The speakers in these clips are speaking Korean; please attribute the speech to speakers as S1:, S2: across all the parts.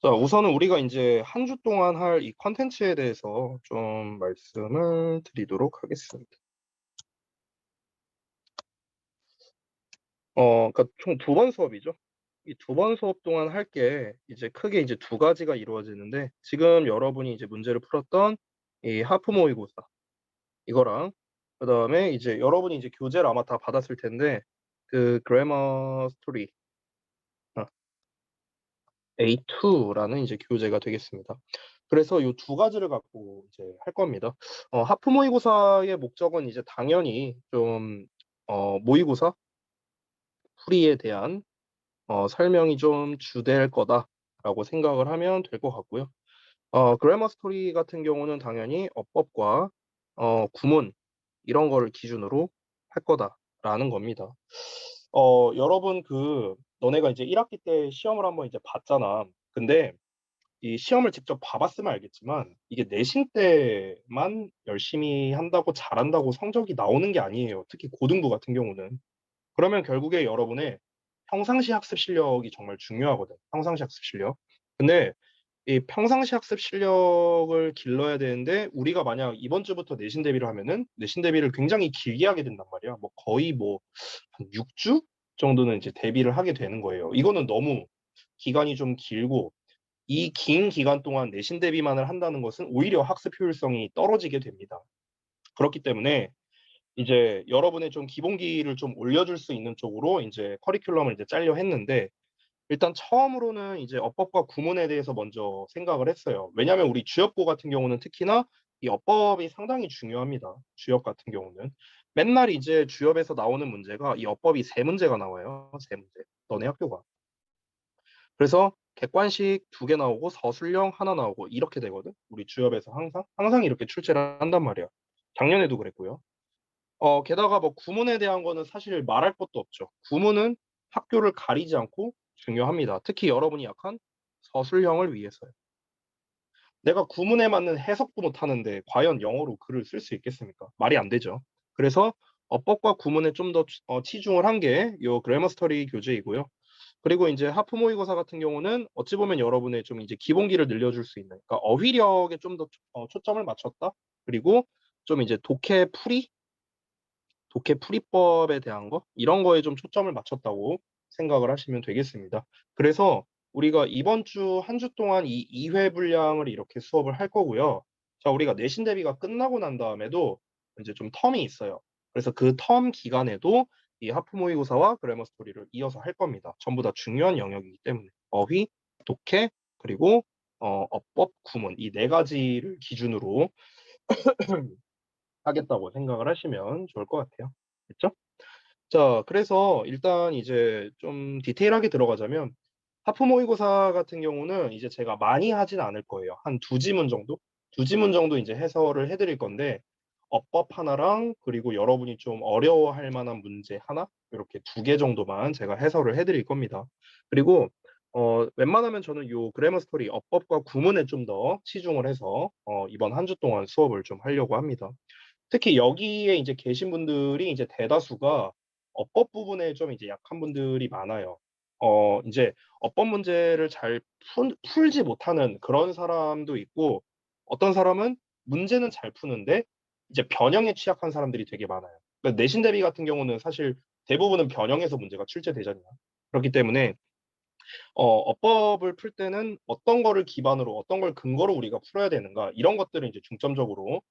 S1: 자, 우선은 우리가 이제 한 주 동안 할 이 컨텐츠에 대해서 좀 말씀을 드리도록 하겠습니다. 그러니까 총 두 번 수업이죠. 이 두 번 수업 동안 할 게 이제 크게 이제 두 가지가 이루어지는데, 지금 여러분이 이제 문제를 풀었던 이 하프 모의고사 이거랑, 그다음에 이제 여러분이 이제 교재를 아마 다 받았을 텐데, 그 그래머 스토리 A2라는 이제 교재가 되겠습니다. 그래서 이 두 가지를 갖고 이제 할 겁니다. 하프 모의고사의 목적은 이제 당연히 좀 모의고사 풀이에 대한 설명이 좀 주될 거다라고 생각을 하면 될 것 같고요. 그래머 스토리 같은 경우는 당연히 어법과 구문 이런 거를 기준으로 할 거다라는 겁니다. 여러분 너네가 이제 1학기 때 시험을 한번 이제 봤잖아. 근데 이 시험을 직접 봐봤으면 알겠지만, 이게 내신 때만 열심히 한다고 잘한다고 성적이 나오는 게 아니에요. 특히 고등부 같은 경우는. 그러면 결국에 여러분의 평상시 학습 실력이 정말 중요하거든. 평상시 학습 실력. 근데 이 평상시 학습 실력을 길러야 되는데, 우리가 만약 이번 주부터 내신 대비를 하면은 내신 대비를 굉장히 길게 하게 된단 말이야. 뭐 거의 뭐 한 6주 정도는 이제 대비를 하게 되는 거예요. 이거는 너무 기간이 좀 길고, 이 긴 기간 동안 내신 대비만을 한다는 것은 오히려 학습 효율성이 떨어지게 됩니다. 그렇기 때문에 이제 여러분의 좀 기본기를 좀 올려줄 수 있는 쪽으로 이제 커리큘럼을 이제 짜려 했는데, 일단 처음으로는 이제 어법과 구문에 대해서 먼저 생각을 했어요. 왜냐하면 우리 주역고 같은 경우는 특히나 이 어법이 상당히 중요합니다. 주역 같은 경우는 맨날 이제 주역에서 나오는 문제가 이 어법이 세 문제가 나와요. 세 문제. 너네 학교가. 그래서 객관식 두 개 나오고 서술형 하나 나오고 이렇게 되거든. 우리 주협에서 항상 이렇게 출제를 한단 말이야. 작년에도 그랬고요. 게다가 뭐 구문에 대한 거는 사실 말할 것도 없죠. 구문은 학교를 가리지 않고 중요합니다. 특히 여러분이 약한 서술형을 위해서요. 내가 구문에 맞는 해석도 못 하는데 과연 영어로 글을 쓸 수 있겠습니까? 말이 안 되죠. 그래서 어법과 구문에 좀 더 치중을 한 게 요 그래머 스터디 교재이고요. 그리고 이제 하프 모의고사 같은 경우는 어찌 보면 여러분의 좀 이제 기본기를 늘려줄 수 있는, 그러니까 어휘력에 좀 더 초점을 맞췄다. 그리고 좀 이제 독해 풀이법에 대한 거 이런 거에 좀 초점을 맞췄다고 생각을 하시면 되겠습니다. 그래서 우리가 이번 주 한 주 동안 이 2회 분량을 이렇게 수업을 할 거고요. 자, 우리가 내신 대비가 끝나고 난 다음에도 이제 좀 텀이 있어요. 그래서 그 텀 기간에도 이 하프 모의고사와 그래머 스토리를 이어서 할 겁니다. 전부 다 중요한 영역이기 때문에 어휘, 독해, 그리고 어법, 구문 이 네 가지를 기준으로 하겠다고 생각을 하시면 좋을 것 같아요. 됐죠? 자, 그래서 일단 이제 좀 디테일하게 들어가자면, 하프 모의고사 같은 경우는 이제 제가 많이 하진 않을 거예요. 한 두 지문 정도? 두 지문 정도 이제 해설을 해드릴 건데, 어법 하나랑 그리고 여러분이 좀 어려워할 만한 문제 하나? 이렇게 두 개 정도만 제가 해설을 해드릴 겁니다. 그리고 웬만하면 저는 요 그래머 스토리 어법과 구문에 좀 더 치중을 해서 이번 한 주 동안 수업을 좀 하려고 합니다. 특히 여기에 이제 계신 분들이 이제 대다수가 어법 부분에 좀 이제 약한 분들이 많아요. 이제 어법 문제를 잘 풀지 못하는 그런 사람도 있고, 어떤 사람은 문제는 잘 푸는데 이제 변형에 취약한 사람들이 되게 많아요. 그러니까 내신 대비 같은 경우는 사실 대부분은 변형에서 문제가 출제되잖아요. 그렇기 때문에 어법을 풀 때는 어떤 거를 기반으로 어떤 걸 근거로 우리가 풀어야 되는가 이런 것들을 이제 중점적으로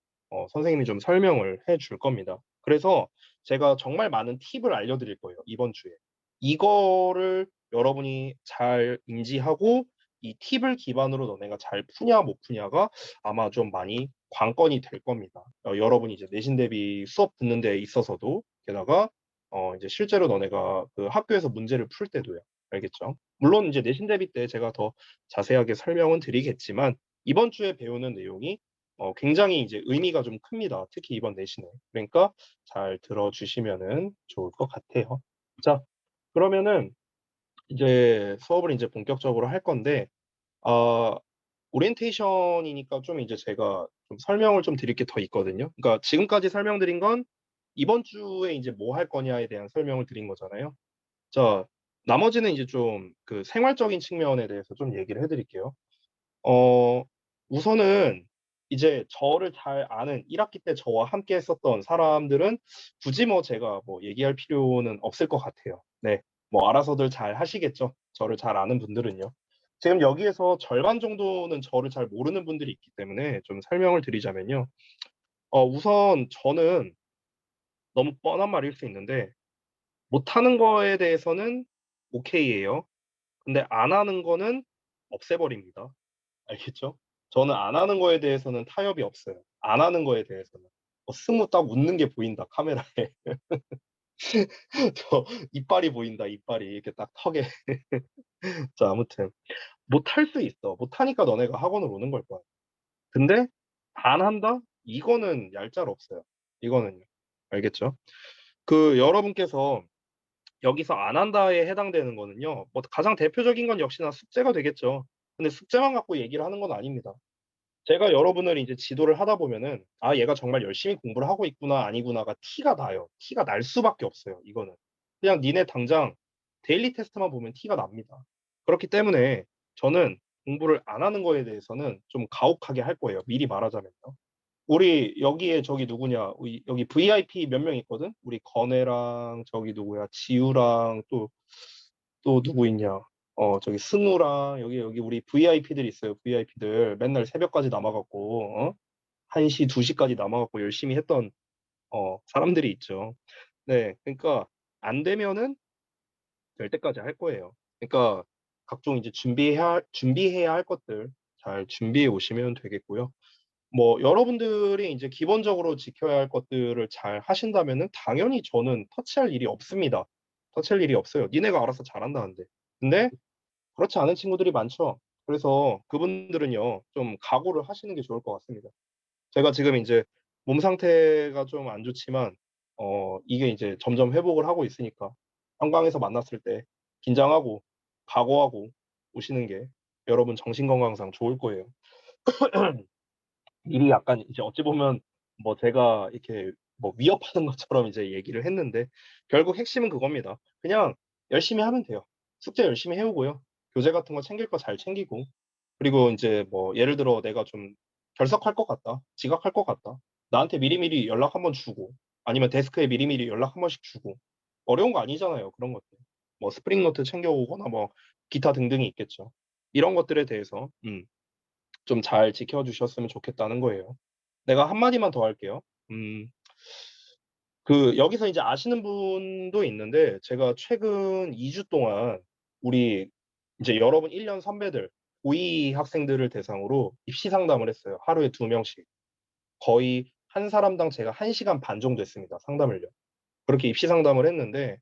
S1: 선생님이 좀 설명을 해 줄 겁니다. 그래서 제가 정말 많은 팁을 알려드릴 거예요, 이번 주에. 이거를 여러분이 잘 인지하고 이 팁을 기반으로 너네가 잘 푸냐 못 푸냐가 아마 좀 많이 관건이 될 겁니다. 여러분이 이제 내신 대비 수업 듣는 데 있어서도, 게다가 이제 실제로 너네가 그 학교에서 문제를 풀 때도요. 알겠죠? 물론 이제 내신 대비 때 제가 더 자세하게 설명은 드리겠지만, 이번 주에 배우는 내용이 굉장히 이제 의미가 좀 큽니다. 특히 이번 내신에. 그러니까 잘 들어주시면은 좋을 것 같아요. 자, 그러면은 이제 수업을 이제 본격적으로 할 건데, 어, 오리엔테이션이니까 좀 이제 제가 좀 설명을 좀 드릴 게 더 있거든요. 그러니까 지금까지 설명드린 건 이번 주에 이제 뭐 할 거냐에 대한 설명을 드린 거잖아요. 자, 나머지는 이제 좀 그 생활적인 측면에 대해서 좀 얘기를 해 드릴게요. 어 우선은 이제 저를 잘 아는 1 학기 때 저와 함께 했었던 사람들은 굳이 뭐 제가 뭐 얘기할 필요는 없을 것 같아요. 네. 뭐 알아서들 잘 하시겠죠, 저를 잘 아는 분들은요. 지금 여기에서 절반 정도는 저를 잘 모르는 분들이 있기 때문에 좀 설명을 드리자면요. 우선 저는 너무 뻔한 말일 수 있는데 못하는 거에 대해서는 오케이예요. 근데 안 하는 거는 없애 버립니다. 알겠죠? 저는 안 하는 거에 대해서는 타협이 없어요. 안 하는 거에 대해서는. 승우 딱 웃는 게 보인다 카메라에. 저 이빨이 보인다 이빨이 이렇게 딱 턱에. 자 아무튼 못할 수 있어. 못하니까 너네가 학원을 오는 걸 거야. 근데 안 한다? 이거는 얄짤 없어요. 이거는요. 알겠죠? 그 여러분께서 여기서 안 한다에 해당되는 거는요. 뭐 가장 대표적인 건 역시나 숙제가 되겠죠. 근데 숙제만 갖고 얘기를 하는 건 아닙니다. 제가 여러분을 이제 지도를 하다 보면은 '아 얘가 정말 열심히 공부를 하고 있구나. 아니구나.'가 티가 나요. 티가 날 수밖에 없어요 이거는. 그냥 니네 당장 데일리 테스트만 보면 티가 납니다. 그렇기 때문에 저는 공부를 안 하는 거에 대해서는 좀 가혹하게 할 거예요 미리 말하자면요. 우리 여기에 저기 누구냐 우리 여기 VIP 몇 명 있거든. 우리 건애랑 저기 누구야 지우랑 또 누구 있냐. 저기 승우랑 여기 우리 VIP들 있어요 VIP들. 맨날 새벽까지 남아 갖고 1 시, 2 시까지 남아 갖고 열심히 했던 사람들이 있죠. 네. 그러니까 안 되면은 될 때까지 할 거예요. 그러니까 각종 이제 준비해야 할 것들 잘 준비해 오시면 되겠고요. 뭐 여러분들이 인제 기본적으로 지켜야 할 것들을 잘 하신다면은 당연히 저는 터치할 일이 없습니다. 터치할 일이 없어요. 니네가 알아서 잘한다는데. 근데 그렇지 않은 친구들이 많죠. 그래서 그분들은요 좀 각오를 하시는 게 좋을 것 같습니다. 제가 지금 인제 몸 상태가 좀 안 좋지만 이게 이제 점점 회복을 하고 있으니까 한강에서 만났을 때 긴장하고 각오하고 오시는 게 여러분 정신 건강상 좋을 거예요. 일이 약간 이제 어찌 보면 뭐 제가 이렇게 뭐 위협하는 것처럼 이제 얘기를 했는데 결국 핵심은 그겁니다. 그냥 열심히 하면 돼요. 숙제 열심히 해 오고요. 교재 같은 거 챙길 거 잘 챙기고 그리고 인제 뭐 예를 들어 내가 좀 결석할 것 같다. 지각할 것 같다. 나한테 미리미리 연락 한번 주고 아니면 데스크에 미리미리 연락 한 번씩 주고 어려운 거 아니잖아요, 그런 것들. 뭐 스프링 노트 챙겨 오거나 뭐 기타 등등이 있겠죠. 이런 것들에 대해서 좀 잘 지켜 주셨으면 좋겠다는 거예요. 내가 한 마디만 더 할게요. 음 여기서 이제 아시는 분도 있는데 제가 최근 2주 동안 우리 이제 여러분 1년 선배들 고2 학생들을 대상으로 입시 상담을 했어요. 하루에 2 명씩. 거의 한 사람당 제가 1 시간 반 정도 했습니다, 상담을요. 그렇게 입시 상담을 했는데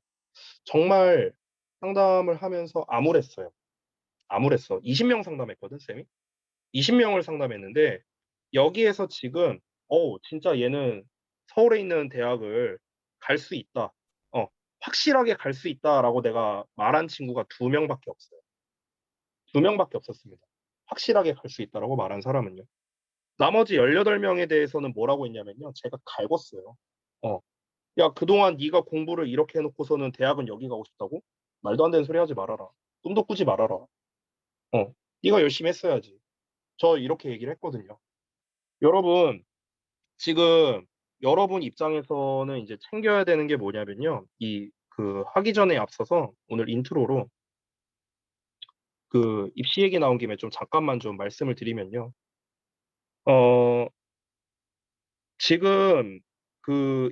S1: 정말 상담을 하면서 암울했어요. 암울했어. 20명 상담했거든, 쌤이. 20 명을 상담했는데 여기에서 지금 진짜 얘는 서울에 있는 대학을 갈 수 있다. 어 확실하게 갈 수 있다라고 내가 말한 친구가 2 명밖에 없어요. 2 명밖에 없었습니다. 확실하게 갈 수 있다라고 말한 사람은요. 나머지 18 명에 대해서는 뭐라고 했냐면요. 제가 갈궜어요. 어 "야 그동안 네가 공부를 이렇게 해 놓고서는 대학은 여기 가고 싶다고? 말도 안 되는 소리 하지 말아라. 꿈도 꾸지 말아라. 네가 열심히 했어야지." 저 이렇게 얘기를 했거든요. 여러분 지금 여러분 입장에서는 이제 챙겨야 되는 게 뭐냐면요. 하기 전에 앞서서 오늘 인트로로 입시 얘기 나온 김에 좀 잠깐만 좀 말씀을 드리면요. 어 지금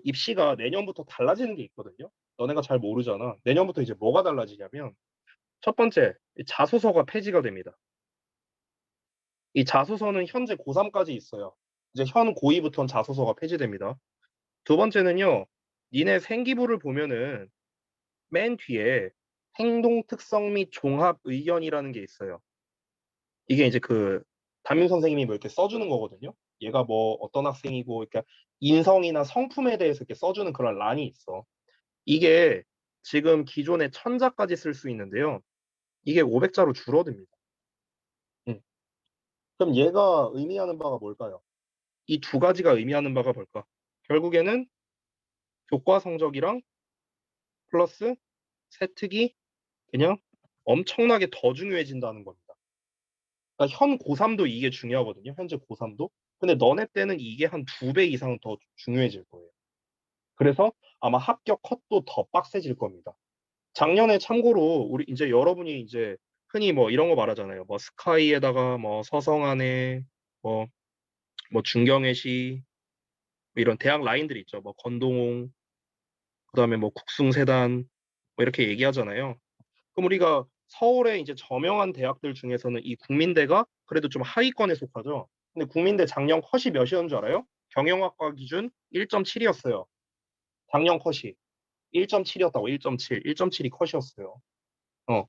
S1: 입시가 내년부터 달라지는 게 있거든요. 너네가 잘 모르잖아. 내년부터 이제 뭐가 달라지냐면 첫 번째 이 자소서가 폐지가 됩니다. 이 자소서는 현재 고3 까지 있어요. 이제 현 고2 부터는 자소서가 폐지됩니다. 두 번째는요. 니네 생기부를 보면은 맨 뒤에 행동 특성 및 종합 의견이라는 게 있어요. 이게 이제 담임 선생님이 뭐 이렇게 써 주는 거거든요. 얘가 뭐 어떤 학생이고 그러니까 인성이나 성품에 대해서 이렇게 써 주는 그런 란이 있어. 이게 지금 기존에 1000 자까지 쓸 수 있는데요. 이게 500 자로 줄어듭니다. 음. 그럼 얘가 의미하는 바가 뭘까요? 이 두 가지가 의미하는 바가 뭘까? 결국에는 교과 성적이랑 플러스 세특이 그냥 엄청나게 더 중요해진다는 겁니다. 그러니까 현 고3도 이게 중요하거든요. 현재 고3도. 근데 너네 때는 이게 한 2배 이상 더 중요해질 거예요. 그래서 아마 합격 컷도 더 빡세질 겁니다. 작년에 참고로 우리 이제 여러분이 이제 흔히 뭐 이런 거 말하잖아요. 뭐 스카이에다가 뭐 서성안에 뭐, 뭐 중경외시 뭐 이런 대학 라인들이 있죠. 뭐 건동홍, 그다음에 뭐 국숭세단 뭐 이렇게 얘기하잖아요. 그럼 우리가 서울의 이제 저명한 대학들 중에서는 이 국민대가 그래도 좀 하위권에 속하죠. 근데 국민대 작년 컷이 몇이었는 줄 알아요? 경영학과 기준 1.7이었어요. 작년 컷이 1.7이었다고. 1.7. 1.7이 컷이었어요. 어.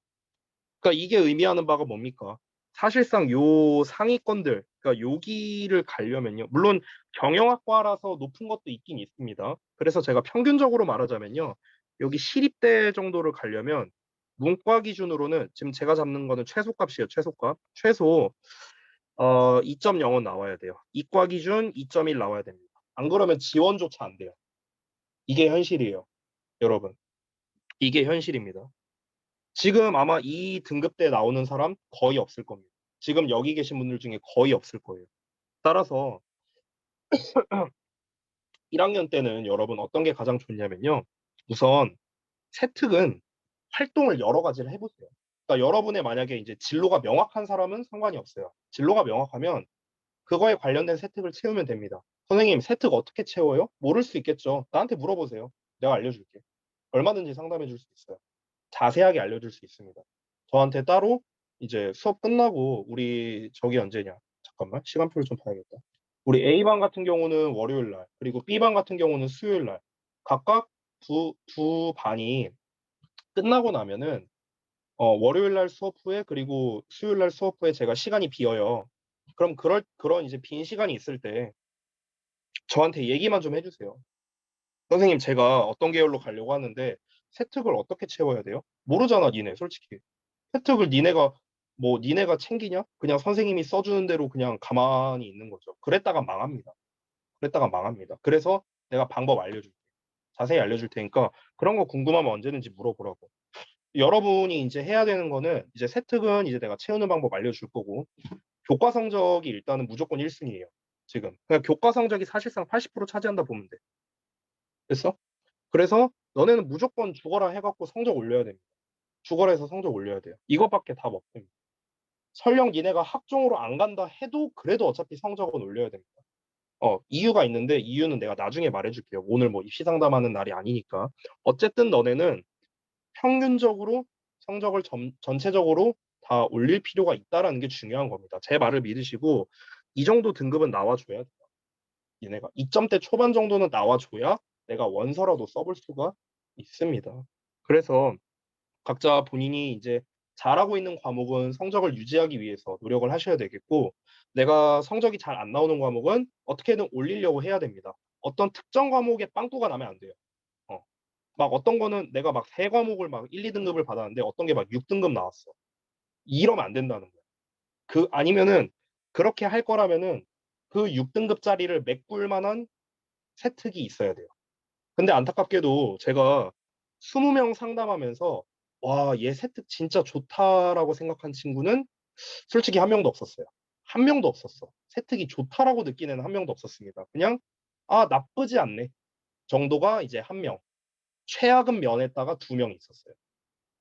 S1: 그러니까 이게 의미하는 바가 뭡니까? 사실상 요 상위권들, 그러니까 여기를 가려면요. 물론 경영학과라서 높은 것도 있긴 있습니다. 그래서 제가 평균적으로 말하자면요. 여기 시립대 정도를 가려면 문과 기준으로는 지금 제가 잡는 거는 최소값이에요. 최소값. 최소 2.0은 나와야 돼요. 이과 기준 2.1 나와야 됩니다. 안 그러면 지원조차 안 돼요. 이게 현실이에요. 여러분. 이게 현실입니다. 지금 아마 이 등급대에 나오는 사람 거의 없을 겁니다. 지금 여기 계신 분들 중에 거의 없을 거예요. 따라서 1학년 때는 여러분 어떤 게 가장 좋냐면요. 우선 세특은 활동을 여러 가지를 해보세요. 그러니까 여러분의 만약에 이제 진로가 명확한 사람은 상관이 없어요. 진로가 명확하면 그거에 관련된 세특을 채우면 됩니다. 선생님, 세특 어떻게 채워요? 모를 수 있겠죠. 나한테 물어보세요. 내가 알려줄게. 얼마든지 상담해 줄 수 있어요. 자세하게 알려줄 수 있습니다. 저한테 따로 이제 수업 끝나고 우리 저기 언제냐? 잠깐만 시간표를 좀 봐야겠다. 우리 A반 같은 경우는 월요일 날, 그리고 B반 같은 경우는 수요일 날 각각 두 반이 끝나고 나면은 월요일 날 수업 후에 그리고 수요일 날 수업 후에 제가 시간이 비어요. 그럼 그런 이제 빈 시간이 있을 때 저한테 얘기만 좀 해주세요. 선생님, 제가 어떤 계열로 가려고 하는데 세특을 어떻게 채워야 돼요? 모르잖아, 니네, 솔직히. 혜택을 니네가 챙기냐? 그냥 선생님이 써주는 대로 그냥 가만히 있는 거죠. 그랬다가 망합니다. 그랬다가 망합니다. 그래서 내가 방법 알려줄게. 자세히 알려줄 테니까 그런 거 궁금하면 언제든지 물어보라고. 여러분이 이제 해야 되는 거는 이제 세특은 이제 내가 채우는 방법 알려줄 거고 교과 성적이 일단은 무조건 1순위예요. 지금. 그냥 교과 성적이 사실상 80% 차지한다 보면 돼. 됐어? 그래서 너네는 무조건 죽어라 해갖고 성적 올려야 됩니다. 죽어라 해서 성적 올려야 돼요. 이거밖에 답 없습니다. 설령 니네가 학종으로 안 간다 해도 그래도 어차피 성적은 올려야 됩니다. 이유가 있는데 이유는 내가 나중에 말해줄게요. 오늘 뭐 입시 상담하는 날이 아니니까. 어쨌든 너네는 평균적으로 성적을 전체적으로 다 올릴 필요가 있다라는 게 중요한 겁니다. 제 말을 믿으시고 이 정도 등급은 나와줘야 돼요. 니네가 2점대 초반 정도는 나와줘야 내가 원서라도 써볼 수가 있습니다. 그래서 각자 본인이 이제 잘하고 있는 과목은 성적을 유지하기 위해서 노력을 하셔야 되겠고, 내가 성적이 잘 안 나오는 과목은 어떻게든 올리려고 해야 됩니다. 어떤 특정 과목에 빵꾸가 나면 안 돼요. 어. 막 어떤 거는 내가 막 세 과목을 막 1, 2등급을 받았는데 어떤 게 막 6등급 나왔어. 이러면 안 된다는 거예요. 아니면은 그렇게 할 거라면은 그 6등급짜리를 메꿀 만한 세특이 있어야 돼요. 근데 안타깝게도 제가 20명 상담하면서 와, 얘 세특 진짜 좋다라고 생각한 친구는 솔직히 한 명도 없었어요. 한 명도 없었어. 세특이 좋다라고 느끼는 한 명도 없었습니다. 그냥 나쁘지 않네 정도가 이제 한 명. 최악은 면했다가 두 명이 있었어요.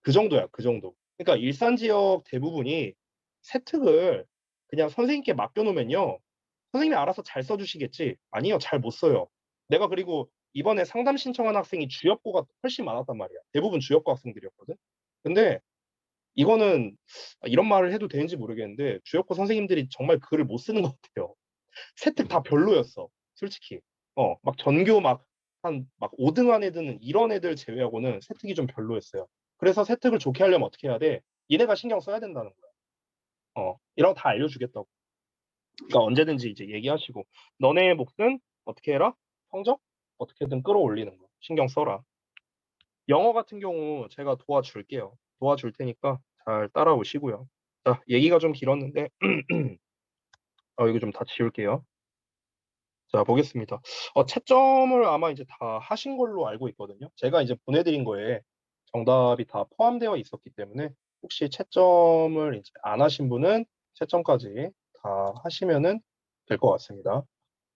S1: 그 정도야, 그 정도. 그러니까 일산 지역 대부분이 세특을 그냥 선생님께 맡겨놓으면요. 선생님이 알아서 잘 써주시겠지. 아니요, 잘 못 써요. 내가 그리고 이번에 상담 신청한 학생이 주엽고가 훨씬 많았단 말이야. 대부분 주엽고 학생들이었거든. 근데 이거는 이런 말을 해도 되는지 모르겠는데 주엽고 선생님들이 정말 글을 못 쓰는 것 같아요. 세특 다 별로였어. 솔직히. 막 전교 막 5등 안에 드는 이런 애들 제외하고는 세특이 좀 별로였어요. 그래서 세특을 좋게 하려면 어떻게 해야 돼? 얘네가 신경 써야 된다는 거야. 이런 거 다 알려주겠다고. 그러니까 언제든지 이제 얘기하시고 너네의 몫은 어떻게 해라? 성적 어떻게든 끌어올리는 거 신경 써라. 영어 같은 경우 제가 도와줄게요. 도와줄 테니까 잘 따라오시고요. 자, 얘기가 좀 길었는데 이거 좀 다 지울게요. 자, 보겠습니다. 채점을 아마 이제 다 하신 걸로 알고 있거든요. 제가 이제 보내드린 거에 정답이 다 포함되어 있었기 때문에 혹시 채점을 이제 안 하신 분은 채점까지 다 하시면은 될 것 같습니다.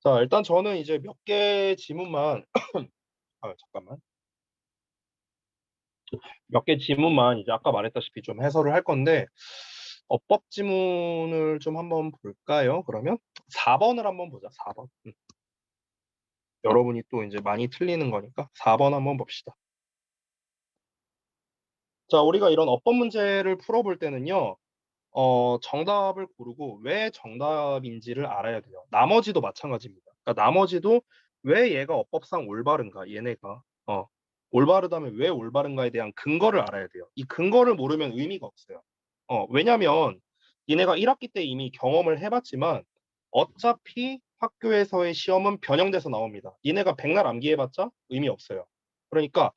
S1: 자, 일단 저는 이제 몇 개 지문만 잠깐만. 몇 개 지문만 이제 아까 말했다시피 좀 해설을 할 건데 어법 지문을 좀 한번 볼까요? 그러면 4번을 한번 보자. 4번. 여러분이 또 이제 많이 틀리는 거니까 4번 한번 봅시다. 자, 우리가 이런 어법 문제를 풀어볼 때는요. 정답을 고르고 왜 정답인지를 알아야 돼요. 나머지도 마찬가지입니다. 그러니까 나머지도 왜 얘가 어법상 올바른가, 얘네가. 올바르다면 왜 올바른가에 대한 근거를 알아야 돼요. 이 근거를 모르면 의미가 없어요. 왜냐면 얘네가 1학기 때 이미 경험을 해봤지만 어차피 학교에서의 시험은 변형돼서 나옵니다. 얘네가 백날 암기해봤자 의미 없어요. 그러니까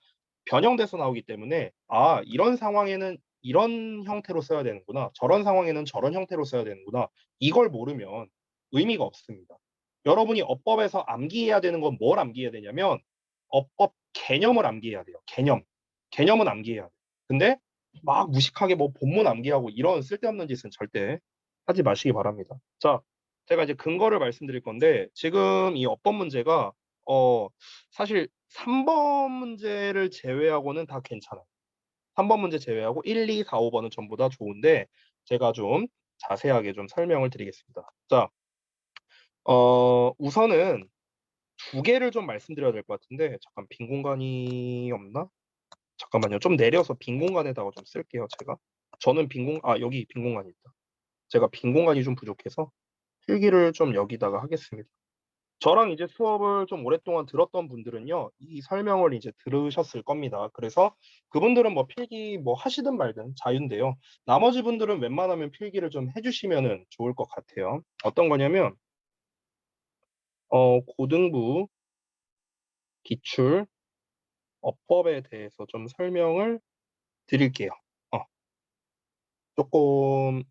S1: 변형돼서 나오기 때문에 이런 상황에는 이런 형태로 써야 되는구나. 저런 상황에는 저런 형태로 써야 되는구나. 이걸 모르면 의미가 없습니다. 여러분이 어법에서 암기해야 되는 건 뭘 암기해야 되냐면 어법 개념을 암기해야 돼요. 개념. 개념은 암기해야 돼요. 근데 막 무식하게 뭐 본문 암기하고 이런 쓸데없는 짓은 절대 하지 마시기 바랍니다. 자, 제가 이제 근거를 말씀드릴 건데 지금 이 어법 문제가 사실 3번 문제를 제외하고는 다 괜찮아요. 3번 문제 제외하고 1, 2, 4, 5번은 전부 다 좋은데 제가 좀 자세하게 좀 설명을 드리겠습니다. 자, 우선은 두 개를 좀 말씀드려야 될 것 같은데 잠깐 빈 공간이 없나? 잠깐만요. 좀 내려서 빈 공간에다가 좀 쓸게요. 제가. 저는 여기 빈 공간이 있다. 제가 빈 공간이 좀 부족해서 필기를 좀 여기다가 하겠습니다. 저랑 이제 수업을 좀 오랫동안 들었던 분들은요, 이 설명을 이제 들으셨을 겁니다. 그래서 그분들은 뭐 필기 뭐 하시든 말든 자유인데요. 나머지 분들은 웬만하면 필기를 좀 해주시면은 좋을 것 같아요. 어떤 거냐면, 고등부 기출 어법에 대해서 좀 설명을 드릴게요. 어, 조금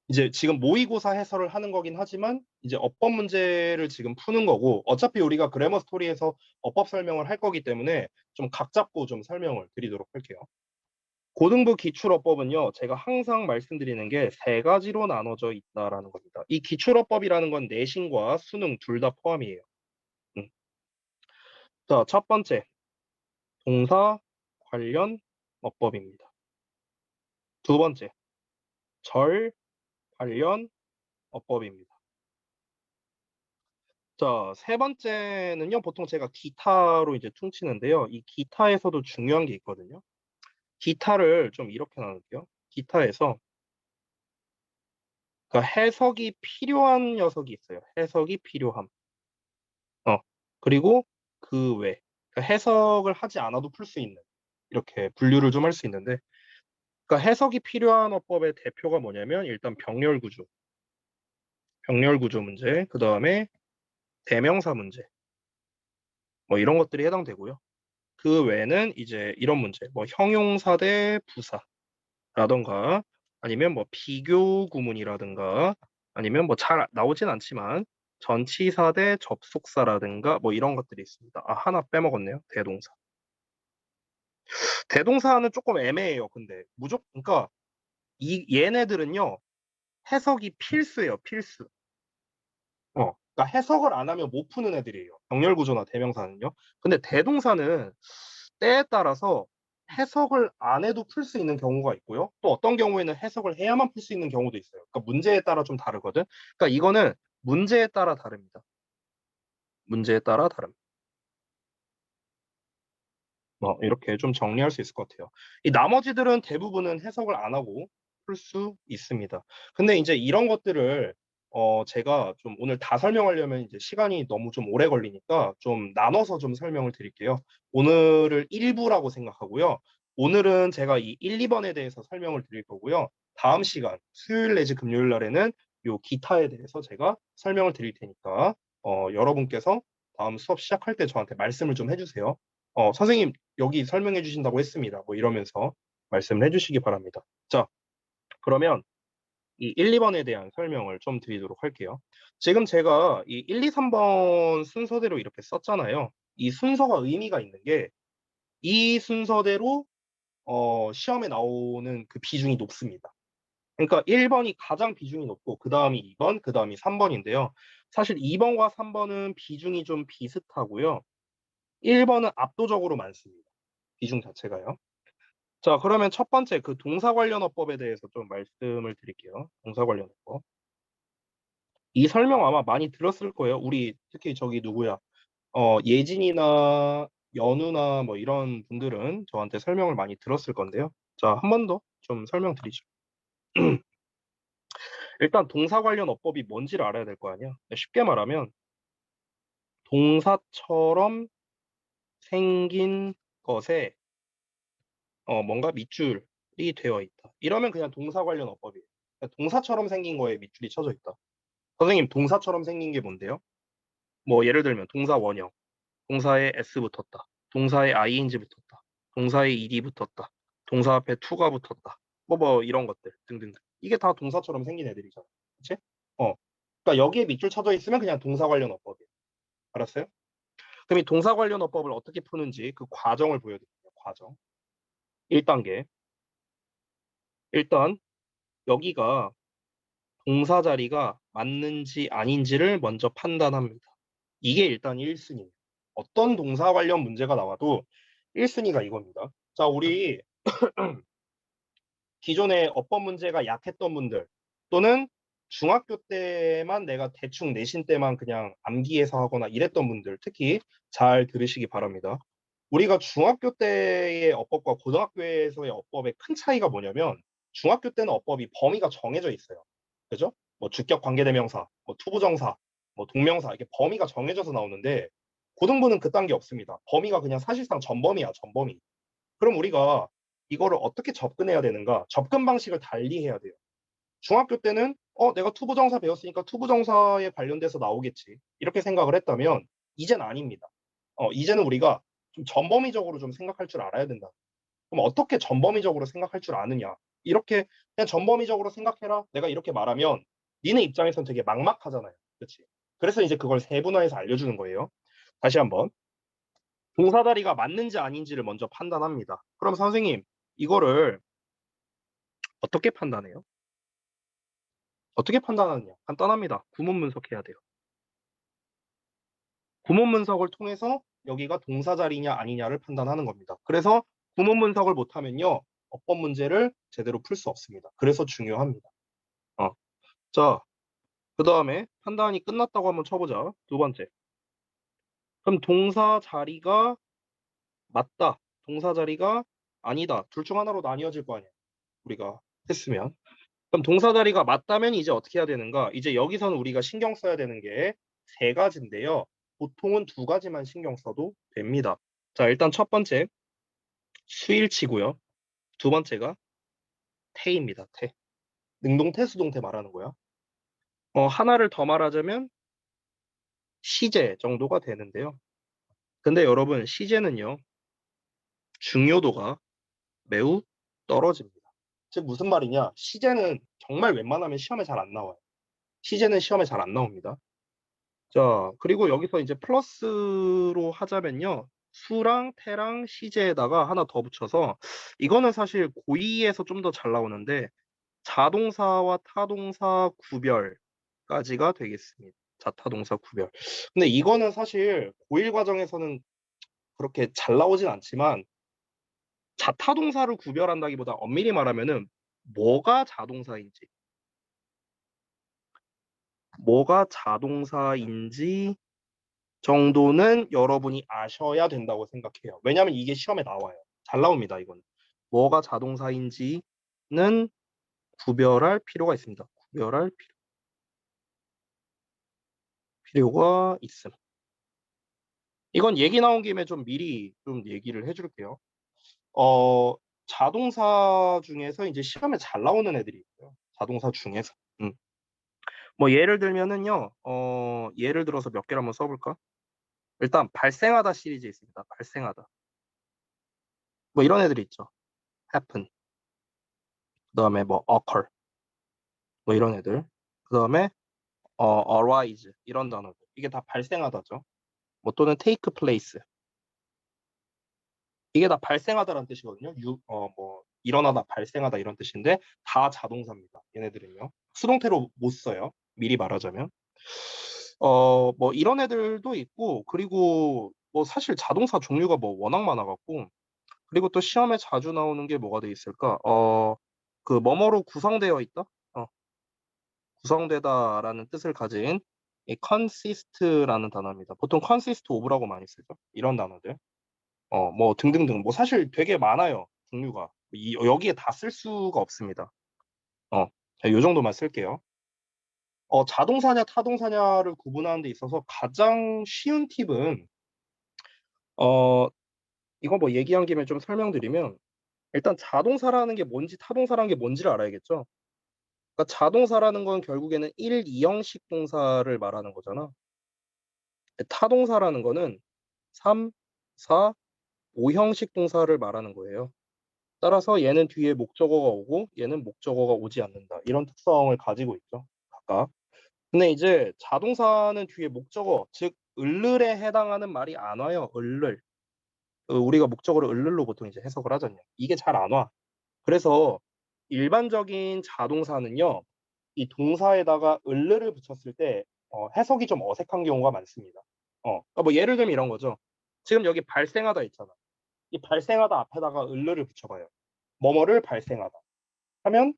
S1: 이제 지금 모의고사 해설을 하는 거긴 하지만 이제 어법 문제를 지금 푸는 거고 어차피 우리가 그래머 스토리에서 어법 설명을 할 거기 때문에 좀 각 잡고 좀 설명을 드리도록 할게요. 고등부 기출어법은요, 제가 항상 말씀드리는 게 세 가지로 나눠져 있다라는 겁니다. 이 기출어법이라는 건 내신과 수능 둘 다 포함이에요. 음. 자, 첫 번째, 동사 관련 어법입니다. 두 번째, 절 관련 어법입니다. 자, 세 번째는요, 보통 제가 기타로 이제 퉁치는데요. 이 기타에서도 중요한 게 있거든요. 기타를 좀 이렇게 나눌게요. 기타에서 그러니까 해석이 필요한 녀석이 있어요. 해석이 필요함. 그리고 그 외. 그러니까 해석을 하지 않아도 풀 수 있는. 이렇게 분류를 좀 할 수 있는데, 그러니까 해석이 필요한 어법의 대표가 뭐냐면 일단 병렬구조, 병렬구조 문제, 그 다음에 대명사 문제, 뭐 이런 것들이 해당되고요. 그 외에는 이제 이런 문제, 뭐 형용사 대 부사라던가 아니면 뭐 비교 구문이라든가 아니면 뭐 잘 나오진 않지만 전치사 대 접속사라든가 뭐 이런 것들이 있습니다. 하나 빼먹었네요. 대동사. 대동사는 조금 애매해요. 근데 그러니까 이 얘네들은요 해석이 필수예요. 필수. 그러니까 해석을 안 하면 못 푸는 애들이에요. 병렬구조나 대명사는요. 근데 대동사는 때에 따라서 해석을 안 해도 풀 수 있는 경우가 있고요. 또 어떤 경우에는 해석을 해야만 풀 수 있는 경우도 있어요. 그러니까 문제에 따라 좀 다르거든. 그러니까 이거는 문제에 따라 다릅니다. 문제에 따라 다릅니다. 이렇게 좀 정리할 수 있을 것 같아요. 이 나머지들은 대부분은 해석을 안 하고 풀 수 있습니다. 근데 이제 이런 것들을 제가 좀 오늘 다 설명하려면 이제 시간이 너무 좀 오래 걸리니까 좀 나눠서 좀 설명을 드릴게요. 오늘을 1부라고 생각하고요. 오늘은 제가 이 1, 2번에 대해서 설명을 드릴 거고요. 다음 시간 수요일 내지 금요일 날에는 요 기타에 대해서 제가 설명을 드릴 테니까 여러분께서 다음 수업 시작할 때 저한테 말씀을 좀 해주세요. 선생님 여기 설명해 주신다고 했습니다. 뭐 이러면서 말씀을 해주시기 바랍니다. 자, 그러면 이 1, 2번에 대한 설명을 좀 드리도록 할게요. 지금 제가 이 1, 2, 3번 순서대로 이렇게 썼잖아요. 이 순서가 의미가 있는 게 이 순서대로 시험에 나오는 그 비중이 높습니다. 그러니까 1번이 가장 비중이 높고 그 다음이 2번, 그 다음이 3번인데요. 사실 2번과 3번은 비중이 좀 비슷하고요. 1번은 압도적으로 많습니다. 비중 자체가요. 자, 그러면 첫 번째 그 동사 관련 어법에 대해서 좀 말씀을 드릴게요. 동사 관련 어법. 이 설명 아마 많이 들었을 거예요. 우리 특히 저기 누구야? 예진이나 연우나 뭐 이런 분들은 저한테 설명을 많이 들었을 건데요. 자, 한 번 더 좀 설명드리죠. 일단 동사 관련 어법이 뭔지를 알아야 될 거 아니야. 쉽게 말하면 동사처럼 생긴 것에 뭔가 밑줄이 되어 있다. 이러면 그냥 동사 관련 어법이에요. 그러니까 동사처럼 생긴 거에 밑줄이 쳐져 있다. 선생님, 동사처럼 생긴 게 뭔데요? 뭐 예를 들면 동사 원형, 동사에 s 붙었다. 동사에 ing 붙었다. 동사에 ed 붙었다. 동사 앞에 to가 붙었다. 뭐 이런 것들 등등등. 이게 다 동사처럼 생긴 애들이잖아. 그치? 그러니까 여기에 밑줄 쳐져 있으면 그냥 동사 관련 어법이에요. 알았어요? 그럼 이 동사 관련 어법을 어떻게 푸는지 그 과정을 보여드릴게요. 과정. 1단계. 일단 여기가 동사 자리가 맞는지 아닌지를 먼저 판단합니다. 이게 일단 1순위예요. 어떤 동사 관련 문제가 나와도 1순위가 이겁니다. 자, 우리 기존에 어법 문제가 약했던 분들 또는 중학교 때만 내가 대충 내신 때만 그냥 암기해서 하거나 이랬던 분들 특히 잘 들으시기 바랍니다. 우리가 중학교 때의 어법과 고등학교에서의 어법의 큰 차이가 뭐냐면 중학교 때는 어법이 범위가 정해져 있어요. 그죠? 뭐 주격 관계대명사, 뭐 투부정사, 뭐 동명사 이렇게 범위가 정해져서 나오는데 고등부는 그딴 게 없습니다. 범위가 그냥 사실상 전범위야, 전범위. 그럼 우리가 이거를 어떻게 접근해야 되는가? 접근 방식을 달리 해야 돼요. 중학교 때는 내가 투부정사 배웠으니까 투부정사에 관련돼서 나오겠지. 이렇게 생각을 했다면 이제는 아닙니다. 이제는 우리가 좀 전범위적으로 좀 생각할 줄 알아야 된다. 그럼 어떻게 전범위적으로 생각할 줄 아느냐? 이렇게 그냥 전범위적으로 생각해라. 내가 이렇게 말하면 니네 입장에선 되게 막막하잖아요. 그렇지? 그래서 이제 그걸 세분화해서 알려주는 거예요. 다시 한번. 동사다리가 맞는지 아닌지를 먼저 판단합니다. 그럼 선생님, 이거를 어떻게 판단해요? 어떻게 판단하느냐? 간단합니다. 구문 분석해야 돼요. 구문 분석을 통해서 여기가 동사 자리냐 아니냐를 판단하는 겁니다. 그래서 구문 분석을 못하면요. 어법 문제를 제대로 풀 수 없습니다. 그래서 중요합니다. 자, 그 다음에 판단이 끝났다고 한번 쳐보자. 두 번째. 그럼 동사 자리가 맞다. 동사 자리가 아니다. 둘 중 하나로 나뉘어질 거 아니야. 우리가 했으면. 그럼 동사 자리가 맞다면 이제 어떻게 해야 되는가? 이제 여기서는 우리가 신경 써야 되는 게 세 가지인데요. 보통은 두 가지만 신경 써도 됩니다. 자, 일단 첫 번째 수일치고요. 두 번째가 태입니다. 태. 능동태, 수동태 말하는 거야. 하나를 더 말하자면 시제 정도가 되는데요. 근데 여러분 시제는요. 중요도가 매우 떨어집니다. 즉 무슨 말이냐? 시제는 정말 웬만하면 시험에 잘 안 나와요. 시제는 시험에 잘 안 나옵니다. 자, 그리고 여기서 이제 플러스로 하자면요. 수랑 태랑 시제에다가 하나 더 붙여서 이거는 사실 고2에서 좀 더 잘 나오는데 자동사와 타동사 구별까지가 되겠습니다. 자타동사 구별. 근데 이거는 사실 고1 과정에서는 그렇게 잘 나오진 않지만 자타동사를 구별한다기보다 엄밀히 말하면은 뭐가 자동사인지 정도는 여러분이 아셔야 된다고 생각해요. 왜냐하면 이게 시험에 나와요. 잘 나옵니다, 이거는. 뭐가 자동사인지는 구별할 필요가 있습니다. 구별할 필요가 있음. 이건 얘기 나온 김에 좀 미리 좀 얘기를 해줄게요. 자동사 중에서 이제 시험에 잘 나오는 애들이 있어요. 자동사 중에서. 뭐 예를 들면은요, 예를 들어서 몇 개를 한번 써볼까? 일단 발생하다 시리즈 있습니다. 발생하다. 뭐 이런 애들이 있죠. happen. 그다음에 뭐 occur. 뭐 이런 애들. 그다음에 arise 이런 단어들. 이게 다 발생하다죠. 뭐 또는 take place. 이게 다 발생하다라는 뜻이거든요. 뭐 일어나다, 발생하다 이런 뜻인데 다 자동사입니다. 얘네들은요. 수동태로 못 써요. 미리 말하자면. 뭐 이런 애들도 있고, 그리고 뭐 사실 자동사 종류가 뭐 워낙 많아갖고, 그리고 또 시험에 자주 나오는 게 뭐가 돼 있을까? 그 뭐뭐로 구성되어 있다? 구성되다라는 뜻을 가진 이 consist라는 단어입니다. 보통 consist of라고 많이 쓰죠. 이런 단어들. 뭐 등등등. 뭐 사실 되게 많아요. 종류가. 여기에 다 쓸 수가 없습니다. 자, 요 정도만 쓸게요. 자동사냐 타동사냐를 구분하는 데 있어서 가장 쉬운 팁은 이거 뭐 얘기한 김에 좀 설명드리면, 일단 자동사라는 게 뭔지 타동사라는 게 뭔지를 알아야겠죠. 그러니까 자동사라는 건 결국에는 1, 2형식 동사를 말하는 거잖아. 타동사라는 거는 3, 4, 5형식 동사를 말하는 거예요. 따라서 얘는 뒤에 목적어가 오고 얘는 목적어가 오지 않는다. 이런 특성을 가지고 있죠. 각각. 근데 이제 자동사는 뒤에 목적어, 즉 을을에 해당하는 말이 안 와요. 을을. 우리가 목적어를 을을로 보통 이제 해석을 하잖아요. 이게 잘 안 와. 그래서 일반적인 자동사는요, 이 동사에다가 을을을 붙였을 때 해석이 좀 어색한 경우가 많습니다. 그러니까 뭐 예를 들면 이런 거죠. 지금 여기 발생하다 있잖아. 이 발생하다 앞에다가 을을을 붙여봐요. 뭐뭐를 발생하다 하면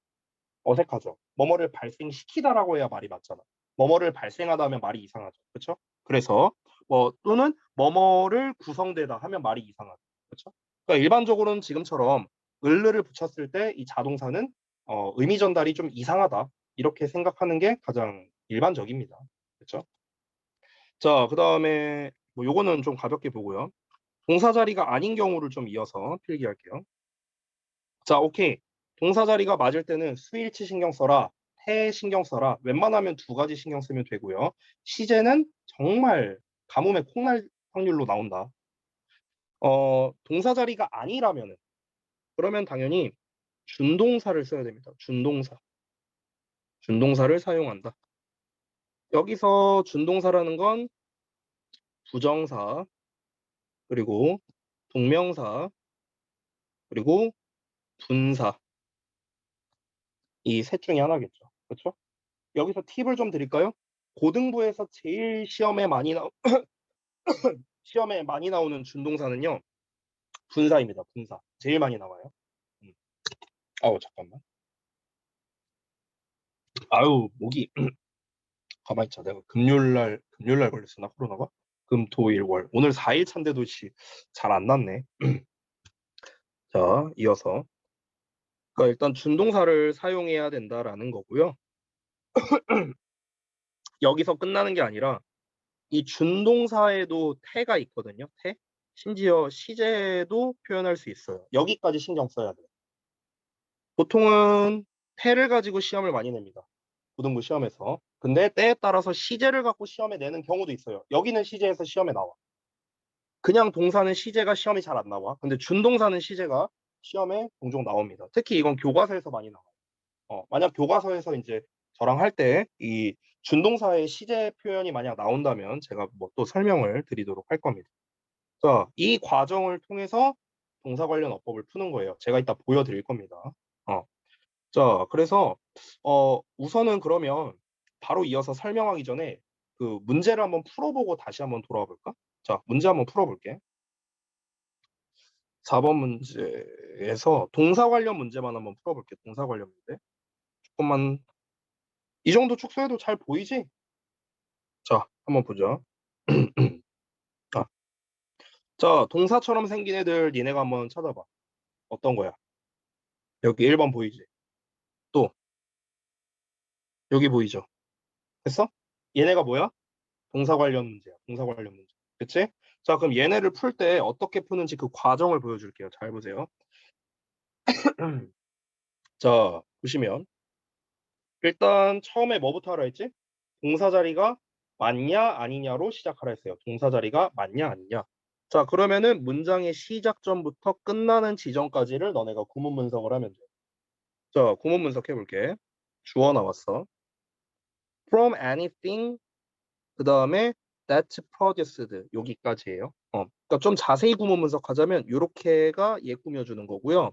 S1: 어색하죠. 뭐뭐를 발생시키다라고 해야 말이 맞잖아. 뭐뭐를 발생하다 하면 말이 이상하죠. 그렇죠? 그래서 뭐 또는 뭐뭐를 구성되다 하면 말이 이상하죠. 그렇죠? 그러니까 일반적으로는 지금처럼 을을을 붙였을 때 이 자동사는 의미 전달이 좀 이상하다. 이렇게 생각하는 게 가장 일반적입니다. 그렇죠? 자, 그다음에 뭐 요거는 좀 가볍게 보고요. 동사 자리가 아닌 경우를 좀 이어서 필기할게요. 자, 오케이. 동사 자리가 맞을 때는 수일치 신경 써라, 태 신경 써라. 웬만하면 두 가지 신경 쓰면 되고요. 시제는 정말 가뭄에 콩날 확률로 나온다. 동사 자리가 아니라면은, 그러면 당연히 준동사를 써야 됩니다. 준동사. 준동사를 사용한다. 여기서 준동사라는 건 부정사, 그리고 동명사, 그리고 분사. 이 셋 중에 하나겠죠. 그렇죠? 여기서 팁을 좀 드릴까요? 고등부에서 제일 시험에 많이 나오는 준동사는요, 분사입니다. 분사. 제일 많이 나와요. 음. 아우, 잠깐만. 아유, 목이 가만히 있자. 내가 금요일 날 걸렸으나 코로나가? 금, 토, 일, 월. 오늘 4일 차인데도 잘 안 났네. 자, 이어서. 그러니까 일단 준동사를 사용해야 된다라는 거고요. 여기서 끝나는 게 아니라 이 준동사에도 태가 있거든요. 태. 심지어 시제도 표현할 수 있어요. 여기까지 신경 써야 돼요. 보통은 태를 가지고 시험을 많이 냅니다. 고등부 시험에서. 근데 때에 따라서 시제를 갖고 시험에 내는 경우도 있어요. 여기는 시제에서 시험에 나와. 그냥 동사는 시제가 시험이 잘 안 나와. 근데 준동사는 시제가 시험에 종종 나옵니다. 특히 이건 교과서에서 많이 나와요. 만약 교과서에서 이제 저랑 할 때 이 준동사의 시제 표현이 만약 나온다면 제가 뭐 또 설명을 드리도록 할 겁니다. 자, 이 과정을 통해서 동사 관련 어법을 푸는 거예요. 제가 이따 보여드릴 겁니다. 어. 자, 그래서 우선은 그러면 바로 이어서 설명하기 전에 그 문제를 한번 풀어보고 다시 한번 돌아와 볼까? 자, 문제 한번 풀어볼게. 4번 문제에서 동사 관련 문제만 한번 풀어볼게. 동사 관련 문제. 조금만 이 정도 축소해도 잘 보이지? 자, 한번 보자. 아, 자, 동사처럼 생긴 애들 니네가 한번 찾아봐. 어떤 거야? 여기 1번 보이지? 또 여기 보이죠? 됐어? 얘네가 뭐야? 동사 관련 문제야. 동사 관련 문제. 그치? 자, 그럼 얘네를 풀 때 어떻게 푸는지 그 과정을 보여줄게요. 잘 보세요. 자, 보시면 일단 처음에 뭐부터 하라 했지? 동사 자리가 맞냐 아니냐로 시작하라 했어요. 동사 자리가 맞냐 아니냐. 자, 그러면은 문장의 시작점부터 끝나는 지점까지를 너네가 구문 분석을 하면 돼. 자, 구문 분석해 볼게. 주어 나왔어. From anything 그 다음에 that's produced 여기까지예요. 그러니까 좀 자세히 구문 분석하자면 요렇게가 얘 꾸며주는 거고요.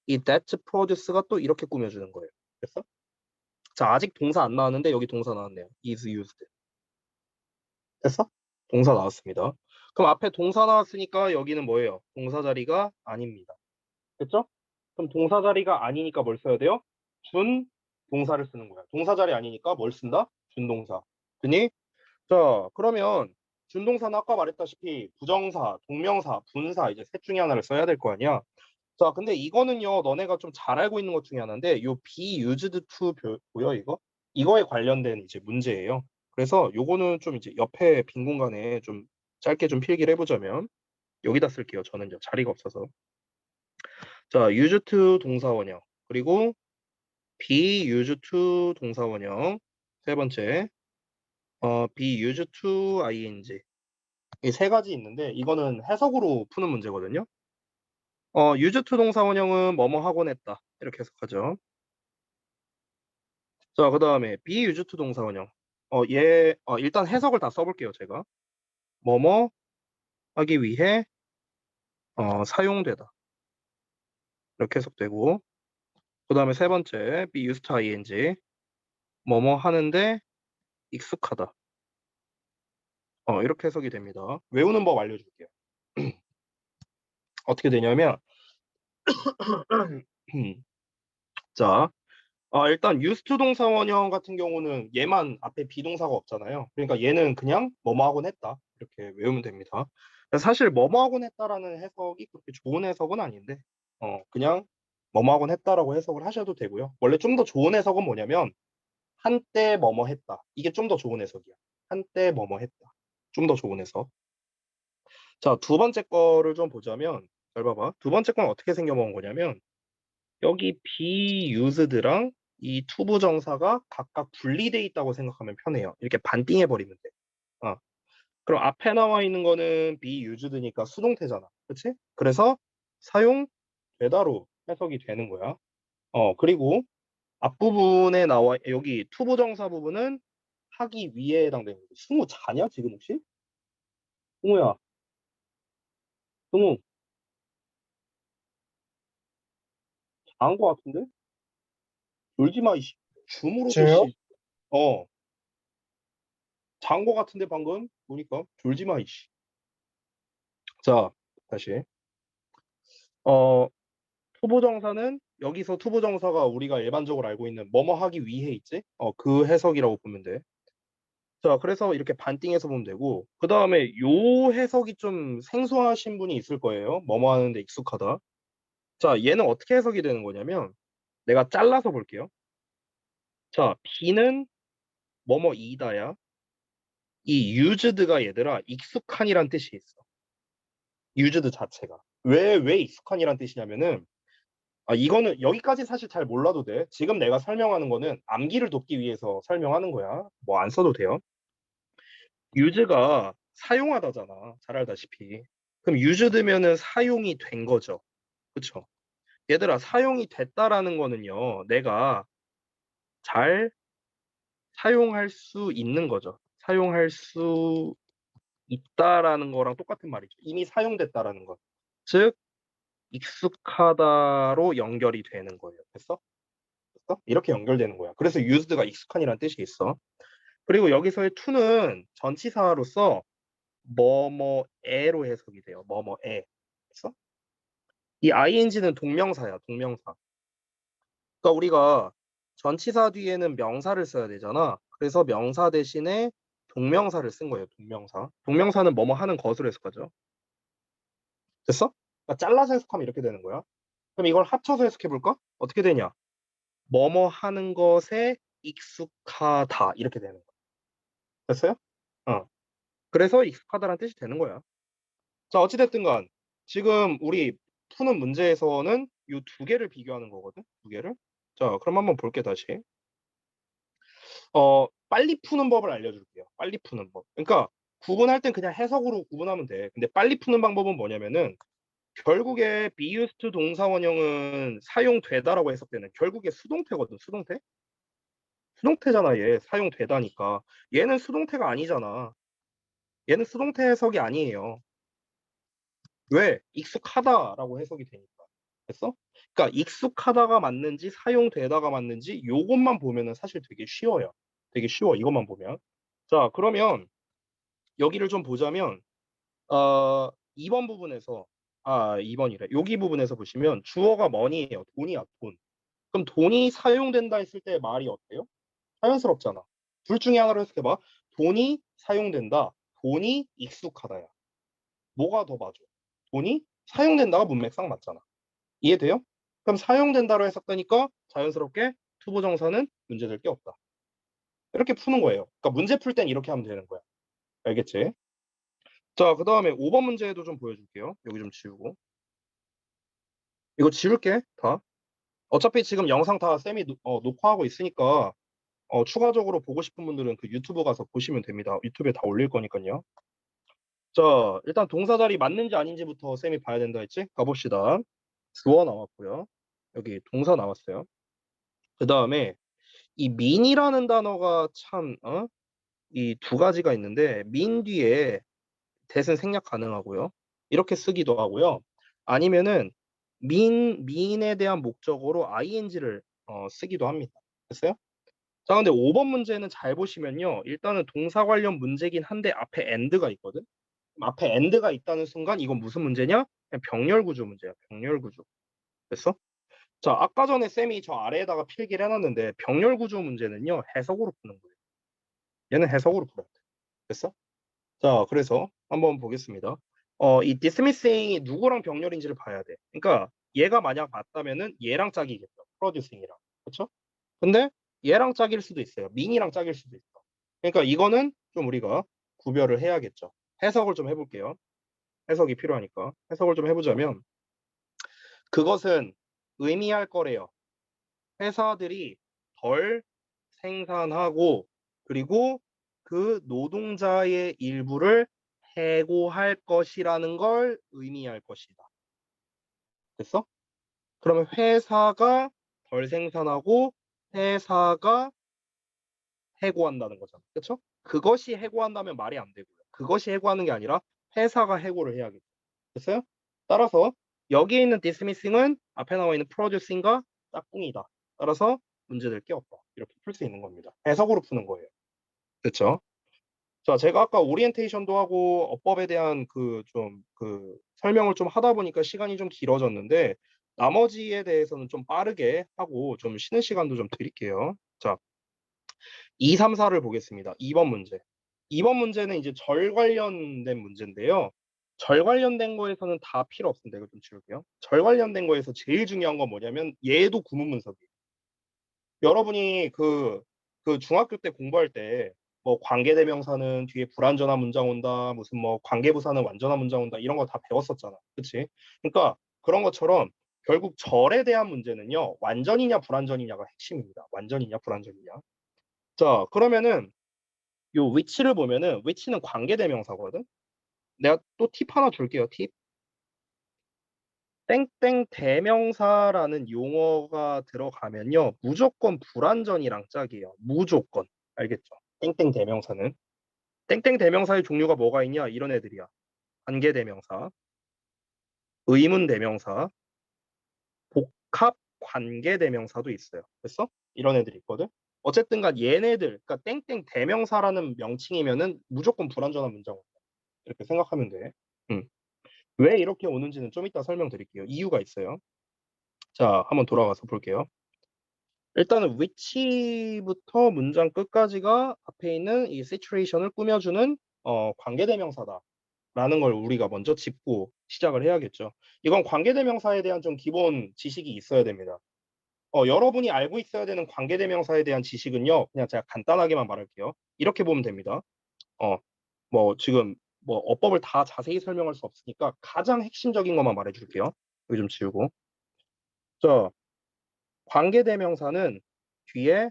S1: 이 that produce가 또 이렇게 꾸며주는 거예요. 됐어? 자, 아직 동사 안 나왔는데 여기 동사 나왔네요. is used. 됐어? 동사 나왔습니다. 그럼 앞에 동사 나왔으니까 여기는 뭐예요? 동사 자리가 아닙니다. 됐죠? 그럼 동사 자리가 아니니까 뭘 써야 돼요? 준 동사를 쓰는 거야. 동사 자리 아니니까 뭘 쓴다? 준동사. 됐니? 자, 그러면 준동사는 아까 말했다시피 부정사, 동명사, 분사 이제 셋 중에 하나를 써야 될 거 아니야. 자, 근데 이거는요, 너네가 좀 잘 알고 있는 것 중에 하나인데, 요 be used to 보여, 이거? 이거에 관련된 이제 문제예요. 그래서 요거는 좀 이제 옆에 빈 공간에 좀 짧게 좀 필기를 해보자면, 여기다 쓸게요. 저는 자리가 없어서. 자, use to 동사원형. 그리고 be used to 동사원형. 세 번째, be used to ing. 이 세 가지 있는데, 이거는 해석으로 푸는 문제거든요. use to 동사원형은 뭐뭐 하곤 했다. 이렇게 해석하죠. 자, 그 다음에 be used to 동사원형. 일단 해석을 다 써볼게요, 제가. 뭐뭐 하기 위해 사용되다. 이렇게 해석되고. 그 다음에 세 번째, be used to ing. 뭐뭐 하는데 익숙하다. 이렇게 해석이 됩니다. 외우는 법 알려줄게요. 어떻게 되냐면, 자, 일단 used to 동사원형 같은 경우는 얘만 앞에 비동사가 없잖아요. 그러니까 얘는 그냥 뭐뭐 하곤 했다. 이렇게 외우면 됩니다. 사실 뭐뭐 하곤 했다라는 해석이 그렇게 좋은 해석은 아닌데, 그냥 뭐뭐 하곤 했다라고 해석을 하셔도 되고요. 원래 좀 더 좋은 해석은 뭐냐면, 한때 뭐뭐 했다. 이게 좀 더 좋은 해석이야. 한때 뭐뭐 했다. 좀 더 좋은 해석. 자, 두 번째 거를 좀 보자면, 잘 봐봐. 두 번째 건 어떻게 생겨먹은 거냐면, 여기 be used랑 이 투부정사가 각각 분리돼 있다고 생각하면 편해요. 이렇게 반띵해 버리면 돼. 어. 그럼 앞에 나와 있는 거는 be used니까 수동태잖아. 그렇지? 그래서 사용되다로 해석이 되는 거야. 그리고 앞부분에 나와 여기 투부정사 부분은 하기 위해에 해당되는 거지. 승우 자냐 지금 혹시? 승우야, 승우 자는 거 같은데? 울지 마 이씨. 줌으로도
S2: 저요?
S1: 씨. 잔 거 같은데 방금 보니까 졸지 마 이씨. 자, 다시. 어, 투부정사는 여기서 투부정사가 우리가 일반적으로 알고 있는 뭐뭐 하기 위해 있지? 그 해석이라고 보면 돼. 자, 그래서 이렇게 반띵해서 보면 되고, 그 다음에 요 해석이 좀 생소하신 분이 있을 거예요. 뭐뭐 하는데 익숙하다. 자, 얘는 어떻게 해석이 되는 거냐면, 내가 잘라서 볼게요. 자, B는 뭐뭐이다야. 이 used가 얘들아 익숙한이란 뜻이 있어. used 자체가. 왜 익숙한이란 뜻이냐면은, 이거는 여기까지 사실 잘 몰라도 돼. 지금 내가 설명하는 거는 암기를 돕기 위해서 설명하는 거야. 뭐 안 써도 돼요. use가 사용하다잖아. 잘 알다시피. 그럼 used면은 사용이 된 거죠. 그쵸? 얘들아, 사용이 됐다라는 거는요. 내가 잘 사용할 수 있는 거죠. 사용할 수 있다라는 거랑 똑같은 말이죠. 이미 사용됐다라는 것. 즉, 익숙하다로 연결이 되는 거예요. 됐어? 됐어? 이렇게 연결되는 거야. 그래서 used가 익숙한이라는 뜻이 있어. 그리고 여기서의 to는 전치사로서 뭐뭐에로 해석이 돼요. 뭐뭐에. 됐어? 이 ing는 동명사야. 동명사. 그러니까 우리가 전치사 뒤에는 명사를 써야 되잖아. 그래서 명사 대신에 동명사를 쓴 거예요. 동명사. 동명사는 뭐뭐 하는 것으로 해석하죠. 됐어? 그러니까 잘라서 해석하면 이렇게 되는 거야. 그럼 이걸 합쳐서 해석해 볼까? 어떻게 되냐? 뭐뭐 하는 것에 익숙하다 이렇게 되는 거야. 됐어요? 어. 그래서 익숙하다라는 뜻이 되는 거야. 자, 어찌됐든 간 지금 우리 푸는 문제에서는 이 두 개를 비교하는 거거든. 두 개를. 자, 그럼 한번 볼게 다시. 빨리 푸는 법을 알려줄게요. 빨리 푸는 법. 그러니까 구분할 땐 그냥 해석으로 구분하면 돼. 근데 빨리 푸는 방법은 뭐냐면은 결국에 be used to 동사원형은 사용되다라고 해석되는 결국에 수동태거든. 수동태? 수동태잖아, 얘. 사용되다니까. 얘는 수동태가 아니잖아. 얘는 수동태 해석이 아니에요. 왜? 익숙하다라고 해석이 되니까. 됐어? 그러니까 익숙하다가 맞는지 사용되다가 맞는지 요것만 보면은 사실 되게 쉬워요. 되게 쉬워. 이것만 보면. 자, 그러면 여기를 좀 보자면 2번 부분에서 2번이래. 여기 부분에서 보시면 주어가 money예요. 돈이야, 돈. 그럼 돈이 사용된다 했을 때 말이 어때요? 자연스럽잖아. 둘 중에 하나로 해석해봐. 돈이 사용된다. 돈이 익숙하다야. 뭐가 더 맞아? 돈이 사용된다가 문맥상 맞잖아. 이해돼요? 그럼 사용된다로 해석되니까 자연스럽게 투부정사는 문제될 게 없다. 이렇게 푸는 거예요. 그러니까 문제 풀 땐 이렇게 하면 되는 거야. 알겠지? 자, 그 다음에 5번 문제도 좀 보여줄게요. 여기 좀 지우고. 이거 지울게, 다. 어차피 지금 영상 다 쌤이 녹화하고 있으니까 추가적으로 보고 싶은 분들은 그 유튜브 가서 보시면 됩니다. 유튜브에 다 올릴 거니까요. 자, 일단 동사 자리 맞는지 아닌지부터 쌤이 봐야 된다 했지? 가봅시다. 주어 나왔고요. 여기 동사 나왔어요. 그 다음에 이 민이라는 단어가 참, 이 두 가지가 있는데, 민 뒤에 대신 생략 가능하고요. 이렇게 쓰기도 하고요. 아니면은, 민에 대한 목적어로 ing를 쓰기도 합니다. 됐어요? 자, 근데 5번 문제는 잘 보시면요. 일단은 동사 관련 문제긴 한데 앞에 and가 있거든? 앞에 and가 있다는 순간 이건 무슨 문제냐? 그냥 병렬 구조 문제야. 병렬 구조. 됐어? 자, 아까 전에 쌤이 저 아래에다가 필기를 해놨는데 병렬 구조 문제는요. 해석으로 푸는 거예요. 얘는 해석으로 풀어야 돼. 됐어? 자, 그래서 한번 보겠습니다. 이 dismissing이 누구랑 병렬인지를 봐야 돼. 그러니까 얘가 만약 맞다면은 얘랑 짝이겠죠. producing이랑. 그렇죠? 근데 얘랑 짝일 수도 있어요. 민이랑 짝일 수도 있어. 그러니까 이거는 좀 우리가 구별을 해야겠죠. 해석을 좀 해볼게요. 해석이 필요하니까. 해석을 좀 해보자면 그것은 의미할 거래요. 회사들이 덜 생산하고 그리고 그 노동자의 일부를 해고할 것이라는 걸 의미할 것이다. 됐어? 그러면 회사가 덜 생산하고 회사가 해고한다는 거잖아. 그렇죠? 그것이 해고한다면 말이 안 되고요. 그것이 해고하는 게 아니라 회사가 해고를 해야겠죠. 됐어요? 따라서 여기에 있는 dismissing은 앞에 나와 있는 producing과 짝꿍이다. 따라서 문제될 게 없다. 이렇게 풀 수 있는 겁니다. 해석으로 푸는 거예요. 됐죠? 자, 제가 아까 오리엔테이션도 하고 어법에 대한 그 설명을 좀 하다 보니까 시간이 좀 길어졌는데 나머지에 대해서는 좀 빠르게 하고 좀 쉬는 시간도 좀 드릴게요. 자, 2, 3, 4를 보겠습니다. 2번 문제. 2번 문제는 이제 절 관련된 문제인데요. 절 관련된 거에서는 다 필요 없습니다. 이거 좀 지울게요. 절 관련된 거에서 제일 중요한 건 뭐냐면 얘도 구문문서기예요. 여러분이 그 중학교 때 공부할 때 뭐 관계대명사는 뒤에 불완전한 문장 온다, 무슨 뭐 관계부사는 완전한 문장 온다 이런 거 다 배웠었잖아. 그치? 그러니까 그런 것처럼 결국 절에 대한 문제는요. 완전이냐 불완전이냐가 핵심입니다. 완전이냐 불완전이냐. 자, 그러면은 요 which를 보면은 which는 관계대명사거든. 내가 또 팁 하나 줄게요. 팁. 땡땡 대명사라는 용어가 들어가면요. 무조건 불완전이랑 짝이에요. 무조건. 알겠죠? 땡땡 대명사는. 땡땡 대명사의 종류가 뭐가 있냐? 이런 애들이야. 관계 대명사, 의문 대명사, 복합 관계 대명사도 있어요. 됐어? 이런 애들이 있거든. 어쨌든 간 얘네들, 그러니까 땡땡 대명사라는 명칭이면은 무조건 불완전한 문장 이렇게 생각하면 돼. 음. 왜 이렇게 오는지는 좀 이따 설명드릴게요. 이유가 있어요. 자, 한번 돌아가서 볼게요. 일단은 which부터 문장 끝까지가 앞에 있는 이 situation을 꾸며주는 관계대명사다라는 걸 우리가 먼저 짚고 시작을 해야겠죠. 이건 관계대명사에 대한 좀 기본 지식이 있어야 됩니다. 여러분이 알고 있어야 되는 관계대명사에 대한 지식은요, 그냥 제가 간단하게만 말할게요. 이렇게 보면 됩니다. 어, 뭐 지금 뭐 어법을 다 자세히 설명할 수 없으니까 가장 핵심적인 것만 말해줄게요. 여기 좀 지우고. 자, 관계대명사는 뒤에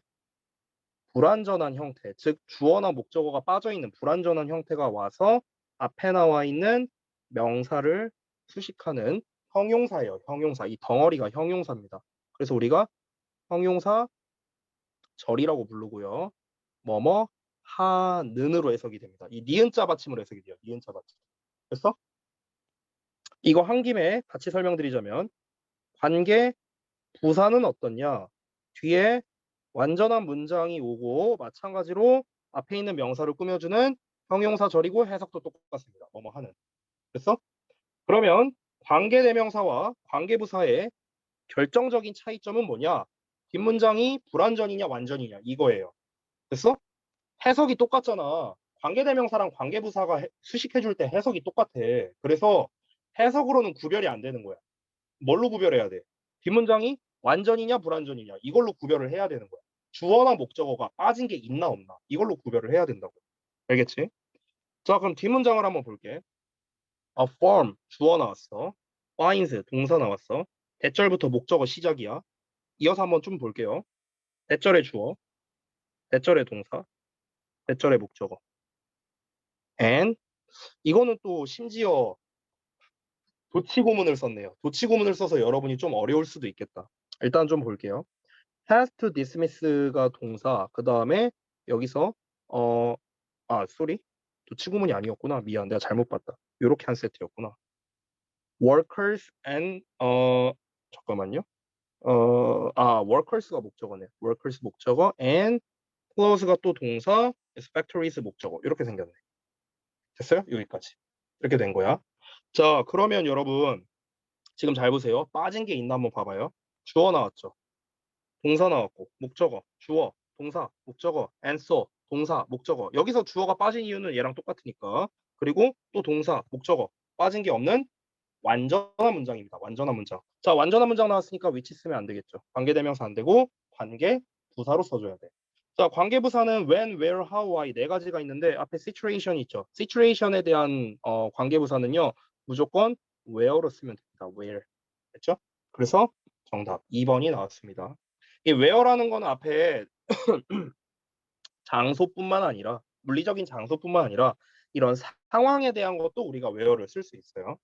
S1: 불완전한 형태, 즉 주어나 목적어가 빠져 있는 불완전한 형태가 와서 앞에 나와 있는 명사를 수식하는 형용사예요. 형용사. 이 덩어리가 형용사입니다. 그래서 우리가 형용사 절이라고 부르고요. 뭐뭐 하는으로 해석이 됩니다. 이 니은자 받침으로 해석이 돼요. 니은자 받침. 됐어? 이거 한 김에 같이 설명드리자면 관계 부사는 어떻냐? 뒤에 완전한 문장이 오고 마찬가지로 앞에 있는 명사를 꾸며주는 형용사 절이고 해석도 똑같습니다. 뭐뭐 하는. 됐어? 그러면 관계대명사와 관계부사의 결정적인 차이점은 뭐냐? 뒷문장이 불완전이냐 완전이냐 이거예요. 됐어? 해석이 똑같잖아. 관계대명사랑 관계부사가 수식해줄 때 해석이 똑같아. 그래서 해석으로는 구별이 안 되는 거야. 뭘로 구별해야 돼? 뒷문장이 완전이냐 불완전이냐 이걸로 구별을 해야 되는 거야. 주어나 목적어가 빠진 게 있나 없나 이걸로 구별을 해야 된다고. 알겠지? 자, 그럼 뒷문장을 한번 볼게. A farm 주어 나왔어. finds 동사 나왔어. 대절부터 목적어 시작이야. 이어서 한번 좀 볼게요. 대절의 주어, 대절의 동사, 대절의 목적어. and 이거는 또 심지어 도치고문을 썼네요. 도치고문을 써서 여러분이 좀 어려울 수도 있겠다. 일단 좀 볼게요. has to dismiss가 동사, 그 다음에 여기서 어, 쏘리. 도치고문이 아니었구나. 미안, 내가 잘못 봤다. 요렇게 한 세트였구나. workers and 잠깐만요. workers가 목적어네. workers 목적어 and clause가 또 동사, factories 목적어. 이렇게 생겼네. 됐어요? 여기까지. 이렇게 된 거야. 자, 그러면 여러분 지금 잘 보세요. 빠진 게 있나 한번 봐봐요. 주어 나왔죠. 동사 나왔고 목적어, 주어, 동사, 목적어, answer, 동사, 목적어. 여기서 주어가 빠진 이유는 얘랑 똑같으니까. 그리고 또 동사, 목적어 빠진 게 없는 완전한 문장입니다. 완전한 문장. 자, 완전한 문장 나왔으니까 위치 쓰면 안 되겠죠. 관계대명사 안 되고 관계 부사로 써줘야 돼. 자, 관계부사는 when, where, how, why 네 가지가 있는데 앞에 situation이 있죠. situation에 대한 관계부사는요. 무조건 where로 쓰면 됩니다. where. 됐죠? 그래서 정답 2번이 나왔습니다. 이 where라는 거는 앞에 장소뿐만 아니라 물리적인 장소뿐만 아니라 이런 상황에 대한 것도 우리가 where를 쓸 수 있어요.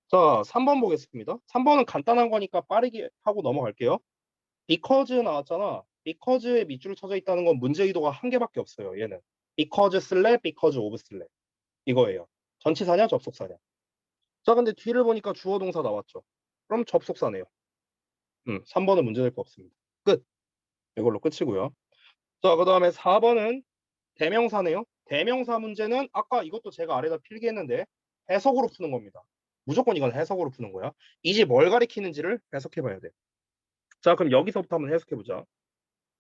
S1: 자, 3번 보겠습니다. 3번은 간단한 거니까 빠르게 하고 넘어갈게요. because 나왔잖아. because에 밑줄 쳐져 있다는 건 문제 의도가 한 개밖에 없어요. 얘는. because 쓸래, because of 쓸래. 이거예요. 전치사냐, 접속사냐. 자, 근데 뒤를 보니까 주어 동사 나왔죠. 그럼 접속사네요. 3번은 문제될 거 없습니다. 끝. 이걸로 끝이고요. 자, 그 다음에 4번은 대명사네요. 대명사 문제는 아까 이것도 제가 아래다 필기했는데 해석으로 푸는 겁니다. 무조건 이건 해석으로 푸는 거야. 이제 뭘 가리키는지를 해석해 봐야 돼. 자, 그럼 여기서부터 한번 해석해 보자.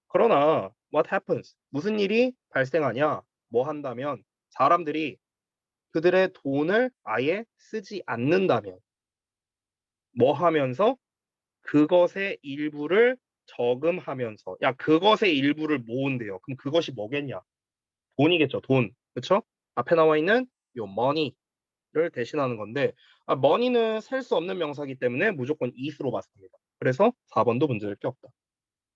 S1: 그러나 what happens? 무슨 일이 발생하냐? 뭐 한다면 사람들이 그들의 돈을 아예 쓰지 않는다면 뭐 하면서 그것의 일부를 저금하면서 야, 그것의 일부를 모은대요. 그럼 그것이 뭐겠냐? 돈이겠죠. 돈. 그렇죠? 앞에 나와 있는 요 money를 대신하는 건데 money는 셀 수 없는 명사이기 때문에 무조건 is로 맞습니다. 그래서 4번도 문제될 게 없다.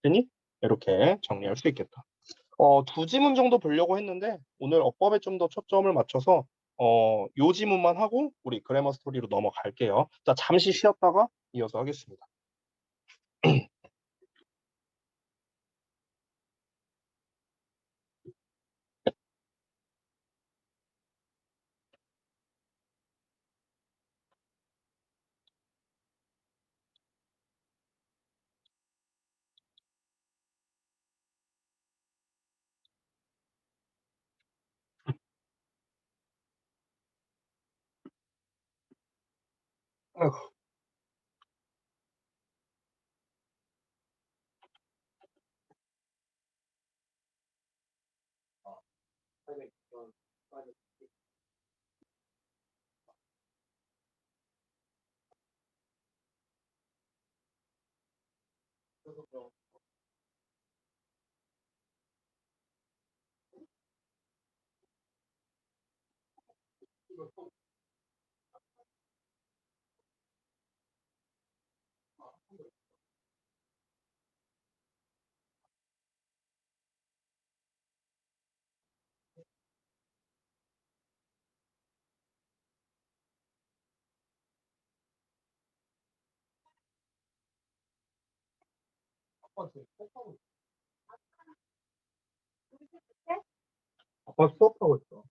S1: 되니? 이렇게 정리할 수 있겠다. 두 지문 정도 보려고 했는데 오늘 어법에 좀 더 초점을 맞춰서 요 지문만 하고 우리 그래머 스토리로 넘어갈게요. 자, 잠시 쉬었다가 이어서 하겠습니다. 아이고. 아빠 수업하고 있어.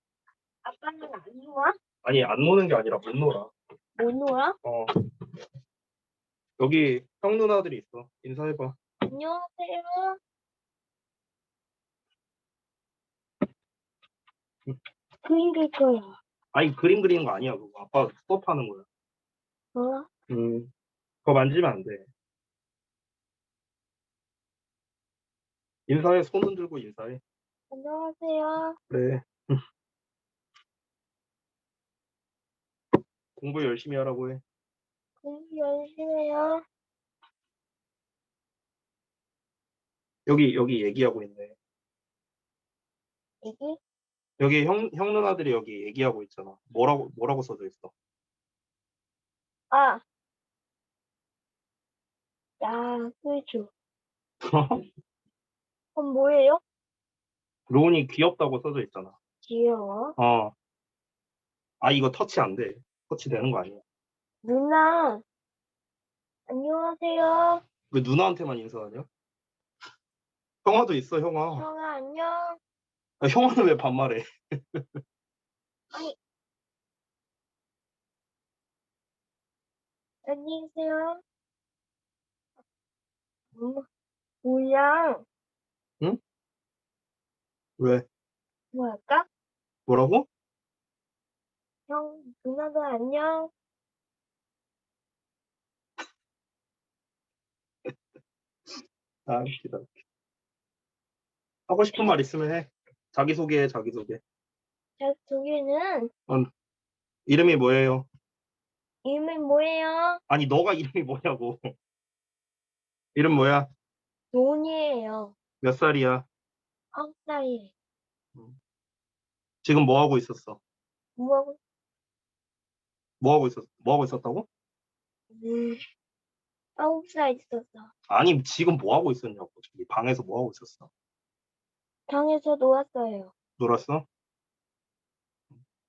S1: 아빠는 안 놀아? 아니, 안 노는 게 아니라 못 놀아.
S2: 뭐 놀아?
S1: 여기 형 누나들이 있어. 인사해봐.
S2: 안녕하세요. 그림 그릴 거야.
S1: 아니, 그림 그리는 거 아니야. 그거 아빠 수업하는 거야.
S2: 뭐?
S1: 그거 만지면 안 돼. 인사해. 손 들고 인사해.
S2: 안녕하세요.
S1: 그래. 공부 열심히 하라고 해.
S2: 공부 열심히 해요.
S1: 여기 얘기하고 있네.
S2: 여기?
S1: 여기 형 누나들이 여기 얘기하고 있잖아. 뭐라고 써져 있어?
S2: 아, 야, 꿀주. 그럼 뭐예요?
S1: 로운이 귀엽다고 써져 있잖아.
S2: 귀여워.
S1: 아, 이거 터치 안 돼. 터치 되는 거 아니야.
S2: 누나, 안녕하세요.
S1: 왜 누나한테만 인사하냐? 형아도 있어, 형아.
S2: 형아, 안녕.
S1: 아, 형아는 왜 반말해?
S2: 아니, 안녕히 계세요. 뭐야?
S1: 응? 왜?
S2: 뭐 할까?
S1: 뭐라고?
S2: 형, 누나도 안녕.
S1: 아, 웃기다. 하고 싶은 말 있으면 해. 자기소개해, 자기소개.
S2: 자, 저기는
S1: 이름이 뭐예요?
S2: 이름이 뭐예요?
S1: 아니, 너가 이름이 뭐냐고. 이름 뭐야?
S2: 돈이에요.
S1: 몇 살이야?
S2: 9살이에요.
S1: 음. 지금 뭐 하고 있었어?
S2: 뭐하고,
S1: 뭐 하고 있었다고?
S2: 9살 있었어.
S1: 아니, 지금 뭐 하고 있었냐고. 저기 방에서 뭐 하고 있었어?
S2: 방에서 놀았어요.
S1: 놀았어?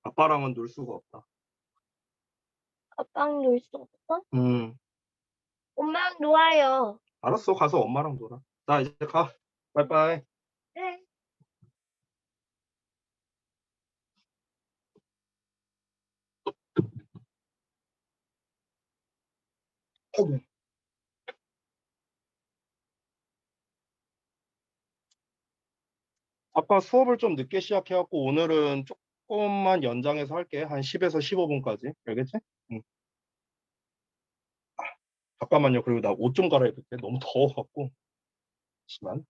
S1: 아빠랑은 놀 수가 없다.
S2: 아빠랑 놀 수 없어?
S1: 음,
S2: 엄마랑 놀아요.
S1: 알았어. 가서 엄마랑 놀아. 나 이제 가. 빠이빠이.
S2: 네.
S1: 아이고. 아빠 수업을 좀 늦게 시작해갖고 오늘은 조금만 연장해서 할게. 한 10에서 15분까지. 알겠지? 응. 잠깐만요. 그리고 나 옷 좀 갈아입을게. 너무 더워갖고. 잠시만.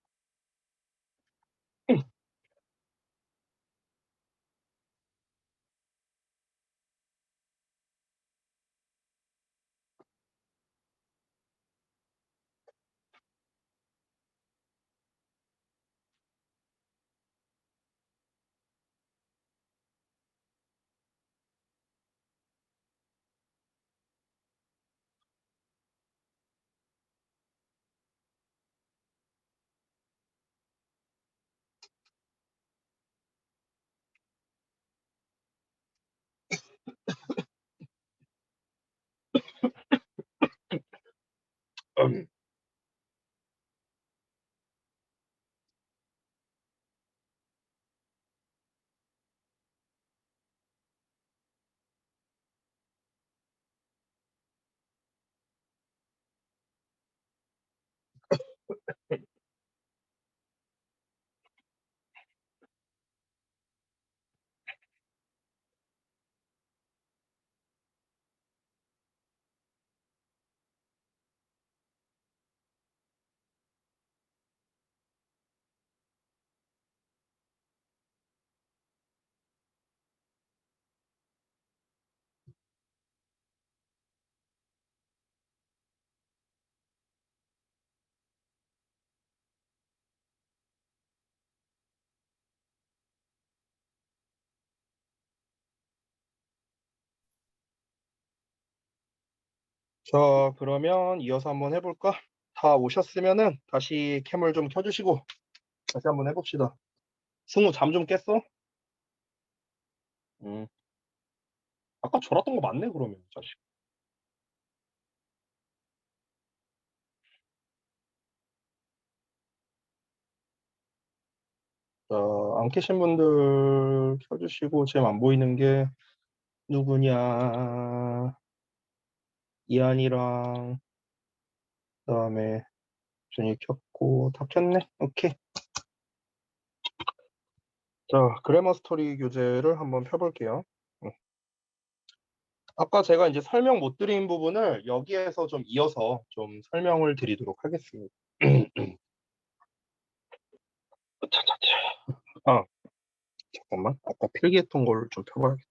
S1: 자, 그러면 이어서 한번 해볼까? 다 오셨으면은 다시 캠을 좀 켜주시고 다시 한번 해봅시다. 승우 잠 좀 깼어? 음. 아까 졸았던 거 맞네, 그러면, 자식. 자, 안 계신 분들 켜주시고, 지금 안 보이는 게 누구냐. 이한이랑 그다음에 준이 켰고 다 켰네. 오케이. 자, 그래머 스토리 교재를 한번 펴볼게요. 아까 제가 이제 설명 못 드린 부분을 여기에서 좀 이어서 좀 설명을 드리도록 하겠습니다. 아, 잠깐만. 아까 필기했던 걸 좀 펴봐야겠다.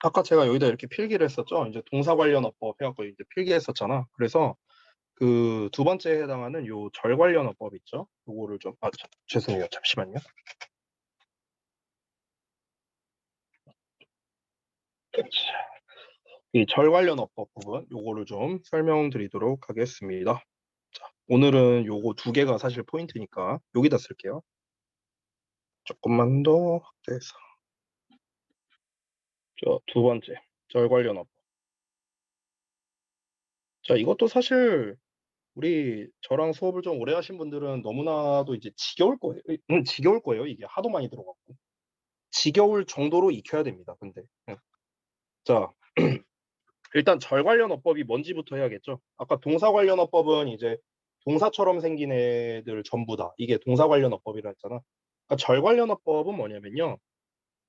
S1: 아까 제가 여기다 이렇게 필기를 했었죠. 이제 동사 관련 어법 해갖고 이제 필기했었잖아. 그래서 그 두 번째에 해당하는 요 절 관련 어법 있죠. 요거를 좀, 죄송해요. 잠시만요. 이 절 관련 어법 부분, 요거를 좀 설명드리도록 하겠습니다. 자, 오늘은 요거 두 개가 사실 포인트니까 여기다 쓸게요. 조금만 더 확대해서. 자, 두 번째, 절 관련 어법. 자, 이것도 사실 우리 저랑 수업을 좀 오래 하신 분들은 너무나도 이제 지겨울 거예요. 지겨울 거예요. 이게 하도 많이 들어갔고. 지겨울 정도로 익혀야 됩니다. 근데. 자, 일단 절 관련 어법이 뭔지부터 해야겠죠. 아까 동사 관련 어법은 이제 동사처럼 생긴 애들 전부 다. 이게 동사 관련 어법이라 했잖아. 그러니까 절 관련 어법은 뭐냐면요.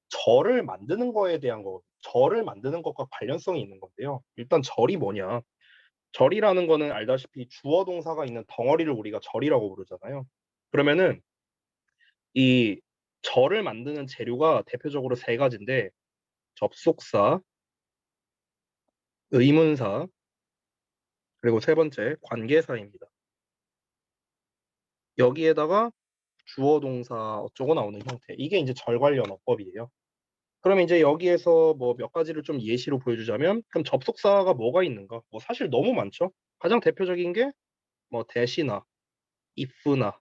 S1: 절을 만드는 거에 대한 거, 절을 만드는 것과 관련성이 있는 건데요. 일단 절이 뭐냐? 절이라는 거는 알다시피 주어 동사가 있는 덩어리를 우리가 절이라고 부르잖아요. 그러면은 이 절을 만드는 재료가 대표적으로 세 가지인데 접속사, 의문사, 그리고 세 번째 관계사입니다. 여기에다가 주어 동사 어쩌고 나오는 형태. 이게 이제 절 관련 어법이에요. 그러면 이제 여기에서 뭐 몇 가지를 좀 예시로 보여주자면 그럼 접속사가 뭐가 있는가? 뭐 사실 너무 많죠. 가장 대표적인 게 뭐 대시나 if나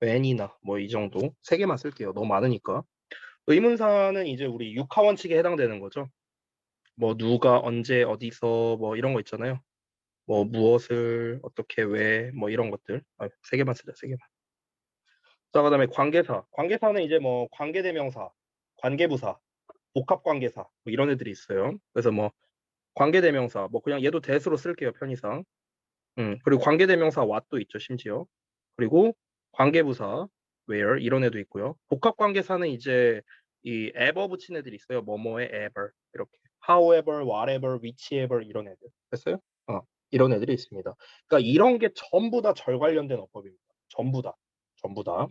S1: when이나 뭐 이 정도 세 개만 쓸게요. 너무 많으니까. 의문사는 이제 우리 육하 원칙에 해당되는 거죠. 뭐 누가 언제 어디서 뭐 이런 거 있잖아요. 뭐 무엇을 어떻게 왜 뭐 이런 것들. 세 개만 쓰자. 세 개만. 자, 그다음에 관계사. 관계사는 이제 뭐 관계대명사, 관계부사, 복합관계사 뭐 이런 애들이 있어요. 그래서 뭐 관계대명사 뭐 그냥 얘도 대수로 쓸게요. 편의상. 그리고 관계대명사 what도 있죠. 심지어. 그리고 관계부사 where 이런 애도 있고요. 복합관계사는 이제 이 ever 붙인 애들이 있어요. 뭐뭐의 ever 이렇게 however, whatever, whichever 이런 애들 됐어요? 이런 애들이 있습니다. 그러니까 이런 게 전부 다 절 관련된 어법입니다. 전부 다. 전부 다.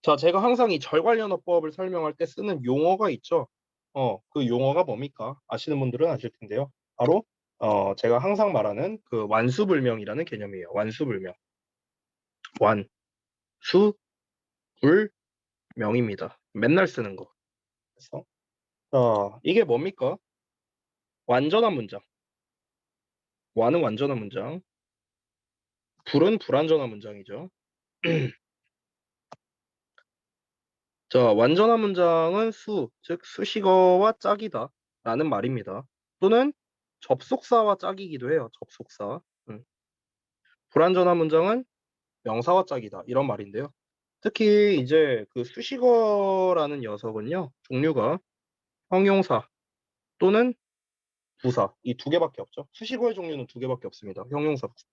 S1: 자, 제가 항상 이 절 관련 어법을 설명할 때 쓰는 용어가 있죠. 그 용어가 뭡니까? 아시는 분들은 아실 텐데요. 바로 제가 항상 말하는 그 완수불명이라는 개념이에요. 완수불명. 완, 수, 불, 명입니다. 맨날 쓰는 거. 그래서 이게 뭡니까? 완전한 문장. 완은 완전한 문장. 불은 불완전한 문장이죠. 자, 완전한 문장은 수, 즉 수식어와 짝이다 라는 말입니다. 또는 접속사와 짝이기도 해요. 접속사. 불완전한 문장은 명사와 짝이다 이런 말인데요. 특히 이제 그 수식어라는 녀석은요. 종류가 형용사 또는 부사 이 두 개밖에 없죠. 수식어의 종류는 두 개밖에 없습니다. 형용사, 부사.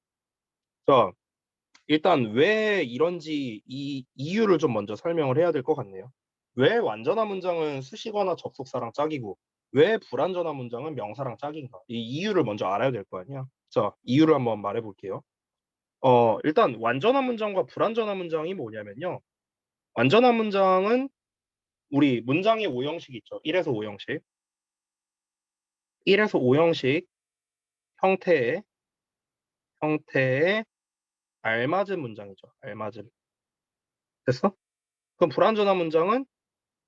S1: 자, 일단 왜 이런지 이 이유를 좀 먼저 설명을 해야 될 것 같네요. 왜 완전한 문장은 수식어나 접속사랑 짝이고 왜 불완전한 문장은 명사랑 짝인가? 이 이유를 먼저 알아야 될 거 아니야. 자, 이유를 한번 말해 볼게요. 일단 완전한 문장과 불완전한 문장이 뭐냐면요. 완전한 문장은 우리 문장의 오형식 있죠. 1에서 5형식. 1에서 5형식 형태에 알맞은 문장이죠. 알맞은. 됐어? 그럼 불완전한 문장은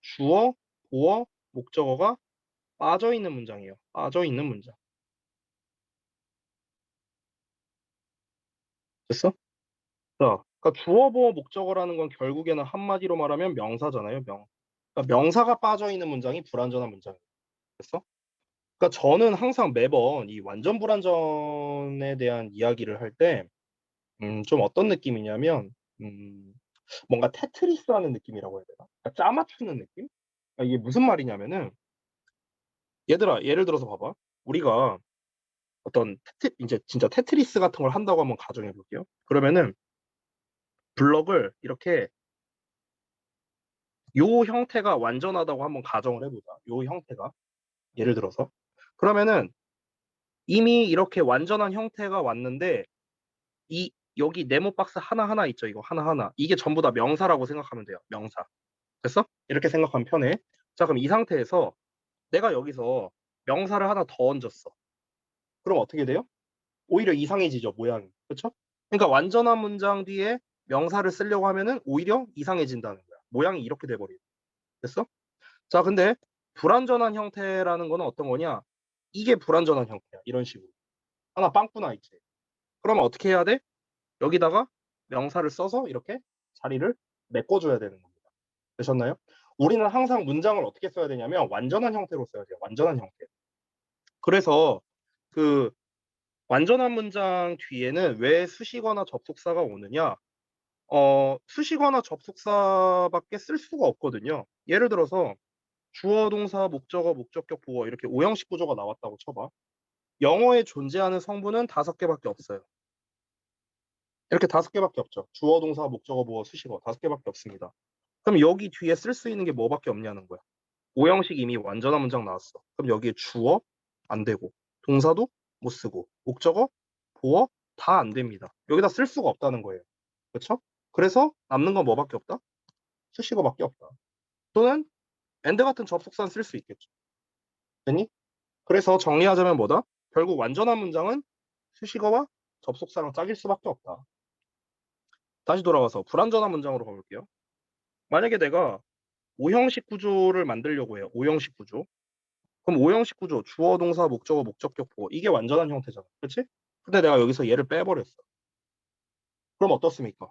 S1: 주어, 보어, 목적어가 빠져 있는 문장이에요. 빠져 있는 문장. 됐어? 자, 그러니까 주어, 보어, 목적어라는 건 결국에는 한마디로 말하면 명사잖아요. 그러니까 명사가 빠져 있는 문장이 불완전한 문장이에요. 됐어? 그러니까 저는 항상 매번 이 완전 불완전에 대한 이야기를 할 때, 좀 어떤 느낌이냐면, 뭔가 테트리스 하는 느낌이라고 해야 되나? 그러니까 짜 맞추는 느낌? 그러니까 이게 무슨 말이냐면은, 얘들아, 예를 들어서 봐봐. 우리가 어떤 이제 진짜 테트리스 같은 걸 한다고 한번 가정해 볼게요. 그러면은 블럭을 이렇게 요 형태가 완전하다고 한번 가정을 해보자. 요 형태가 예를 들어서 그러면은 이미 이렇게 완전한 형태가 왔는데 이 여기 네모 박스 하나하나 있죠. 이거 하나하나 이게 전부 다 명사라고 생각하면 돼요. 명사. 됐어? 이렇게 생각하면 편해. 자, 그럼 이 상태에서 내가 여기서 명사를 하나 더 얹었어. 그럼 어떻게 돼요? 오히려 이상해지죠, 모양이. 그렇죠? 그러니까 완전한 문장 뒤에 명사를 쓰려고 하면은 오히려 이상해진다는 거야. 모양이 이렇게 돼버려. 됐어? 자, 근데 불완전한 형태라는 거는 어떤 거냐? 이게 불완전한 형태야. 이런 식으로. 하나 빵꾸나 있지. 그러면 어떻게 해야 돼? 여기다가 명사를 써서 이렇게 자리를 메꿔줘야 되는 겁니다. 되셨나요? 우리는 항상 문장을 어떻게 써야 되냐면 완전한 형태로 써야 돼요. 완전한 형태. 그래서 그 완전한 문장 뒤에는 왜 수식어나 접속사가 오느냐? 수식어나 접속사밖에 쓸 수가 없거든요. 예를 들어서 주어, 동사, 목적어, 목적격, 보어 이렇게 오형식 구조가 나왔다고 쳐봐. 영어에 존재하는 성분은 5개밖에 없어요. 이렇게 5개밖에 없죠. 주어, 동사, 목적어, 보어, 수식어 5개밖에 없습니다. 그럼 여기 뒤에 쓸 수 있는 게 뭐밖에 없냐는 거야. 오형식 이미 완전한 문장 나왔어. 그럼 여기에 주어 안 되고 동사도 못 쓰고 목적어, 보어 다 안 됩니다. 여기다 쓸 수가 없다는 거예요. 그렇죠? 그래서 남는 건 뭐밖에 없다? 수식어밖에 없다. 또는 and 같은 접속사는 쓸 수 있겠죠. 됐니? 그래서 정리하자면 뭐다? 결국 완전한 문장은 수식어와 접속사랑 짝일 수밖에 없다. 다시 돌아와서 불완전한 문장으로 가볼게요. 만약에 내가 오형식 구조를 만들려고 해요. 오형식 구조. 그럼 오형식 구조, 주어, 동사, 목적어, 목적격, 보어. 이게 완전한 형태잖아. 그렇지? 근데 내가 여기서 얘를 빼버렸어. 그럼 어떻습니까?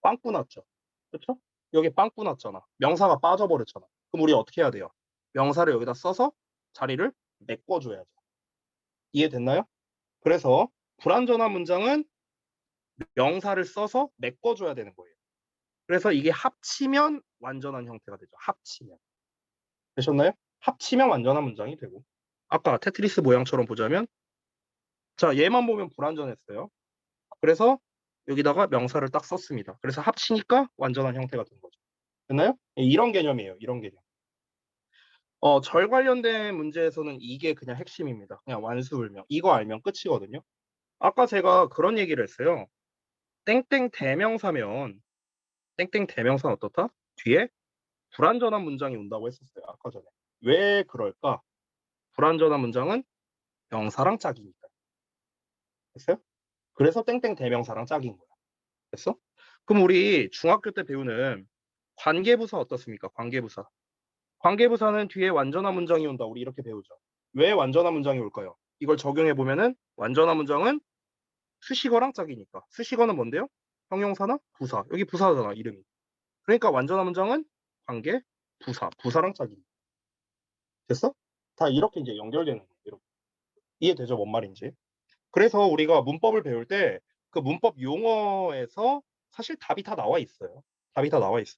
S1: 빵꾸 났죠. 그렇죠? 여기 빵꾸 났잖아. 명사가 빠져버렸잖아. 그럼 우리 어떻게 해야 돼요? 명사를 여기다 써서 자리를 메꿔줘야죠. 이해됐나요? 그래서 불완전한 문장은 명사를 써서 메꿔줘야 되는 거예요. 그래서 이게 합치면 완전한 형태가 되죠. 합치면. 되셨나요? 합치면 완전한 문장이 되고. 아까 테트리스 모양처럼 보자면 자, 얘만 보면 불완전했어요. 그래서 여기다가 명사를 딱 썼습니다. 그래서 합치니까 완전한 형태가 된 거죠. 됐나요? 이런 개념이에요. 이런 개념. 절 관련된 문제에서는 이게 그냥 핵심입니다. 그냥 완수불명. 이거 알면 끝이거든요. 아까 제가 그런 얘기를 했어요. 땡땡 대명사면 땡땡 대명사는 어떻다? 뒤에 불완전한 문장이 온다고 했었어요. 아까 전에. 왜 그럴까? 불완전한 문장은 명사랑 짝이니까. 됐어요? 그래서 땡땡 대명사랑 짝인 거야. 됐어? 그럼 우리 중학교 때 배우는 관계부사 어떻습니까? 관계부사. 관계부사는 뒤에 완전한 문장이 온다. 우리 이렇게 배우죠. 왜 완전한 문장이 올까요? 이걸 적용해 보면은 완전한 문장은 수식어랑 짝이니까. 수식어는 뭔데요? 형용사나 부사. 여기 부사잖아, 이름이. 그러니까 완전한 문장은 관계, 부사. 부사랑 짝이니까. 됐어? 다 이렇게 이제 연결되는 거예요. 이렇게. 이해되죠? 뭔 말인지. 그래서 우리가 문법을 배울 때 그 문법 용어에서 사실 답이 다 나와 있어요. 답이 다 나와 있어.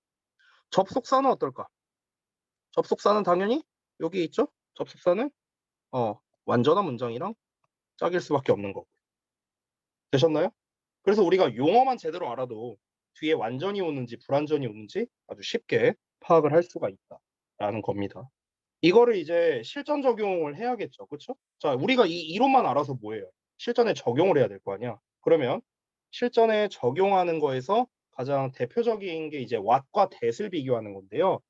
S1: 접속사는 어떨까? 접속사는 당연히 여기 있죠? 접속사는 완전한 문장이랑 짝일 수밖에 없는 거고. 되셨나요? 그래서 우리가 용어만 제대로 알아도 뒤에 완전히 오는지 불완전히 오는지 아주 쉽게 파악을 할 수가 있다라는 겁니다. 이거를 이제 실전 적용을 해야겠죠. 그렇죠? 자, 우리가 이 이론만 알아서 뭐예요? 실전에 적용을 해야 될 거 아니야. 그러면 실전에 적용하는 거에서 가장 대표적인 게 이제 what과 that을 비교하는 건데요.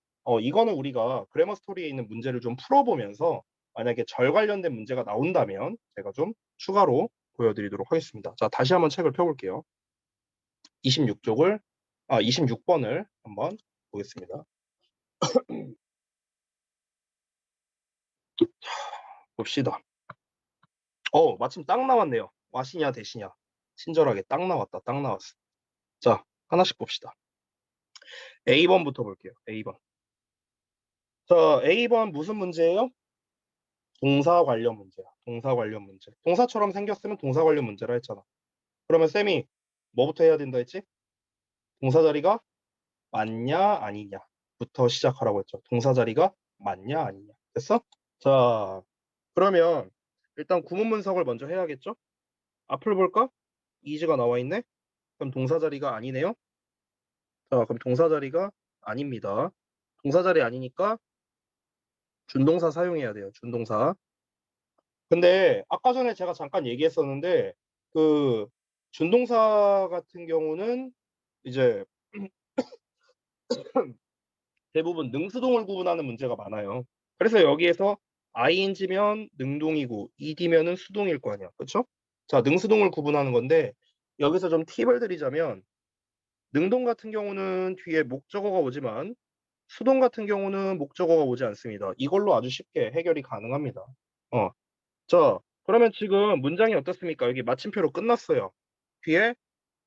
S1: 이거는 우리가 그래머 스토리에 있는 문제를 좀 풀어보면서 만약에 절 관련된 문제가 나온다면 제가 좀 추가로 보여드리도록 하겠습니다. 자, 다시 한번 책을 펴볼게요. 26번을 한번 보겠습니다. 봅시다. 마침 딱 나왔네요. 와시냐 대시냐. 친절하게 딱 나왔다. 딱 나왔어. 자, 하나씩 봅시다. A번부터 볼게요. A번. 자, A번 무슨 문제예요? 동사 관련 문제야. 동사 관련 문제. 동사처럼 생겼으면 동사 관련 문제라 했잖아. 그러면 쌤이 뭐부터 해야 된다 했지? 동사 자리가 맞냐 아니냐부터 시작하라고 했죠. 동사 자리가 맞냐 아니냐. 됐어? 자, 그러면 일단 구문 분석을 먼저 해야겠죠? 앞을 볼까? is가 나와 있네. 그럼 동사 자리가 아니네요. 자, 그럼 동사 자리가 아닙니다. 동사 자리 아니니까 준동사 사용해야 돼요. 준동사. 근데 아까 전에 제가 잠깐 얘기했었는데 그 준동사 같은 경우는 이제 대부분 능수동을 구분하는 문제가 많아요. 그래서 여기에서 ing면 능동이고 ed면은 수동일 거 아니야. 그쵸? 자, 능수동을 구분하는 건데 여기서 좀 팁을 드리자면 능동 같은 경우는 뒤에 목적어가 오지만 수동 같은 경우는 목적어가 오지 않습니다. 이걸로 아주 쉽게 해결이 가능합니다. 어. 자, 그러면 지금 문장이 어떻습니까? 여기 마침표로 끝났어요. 뒤에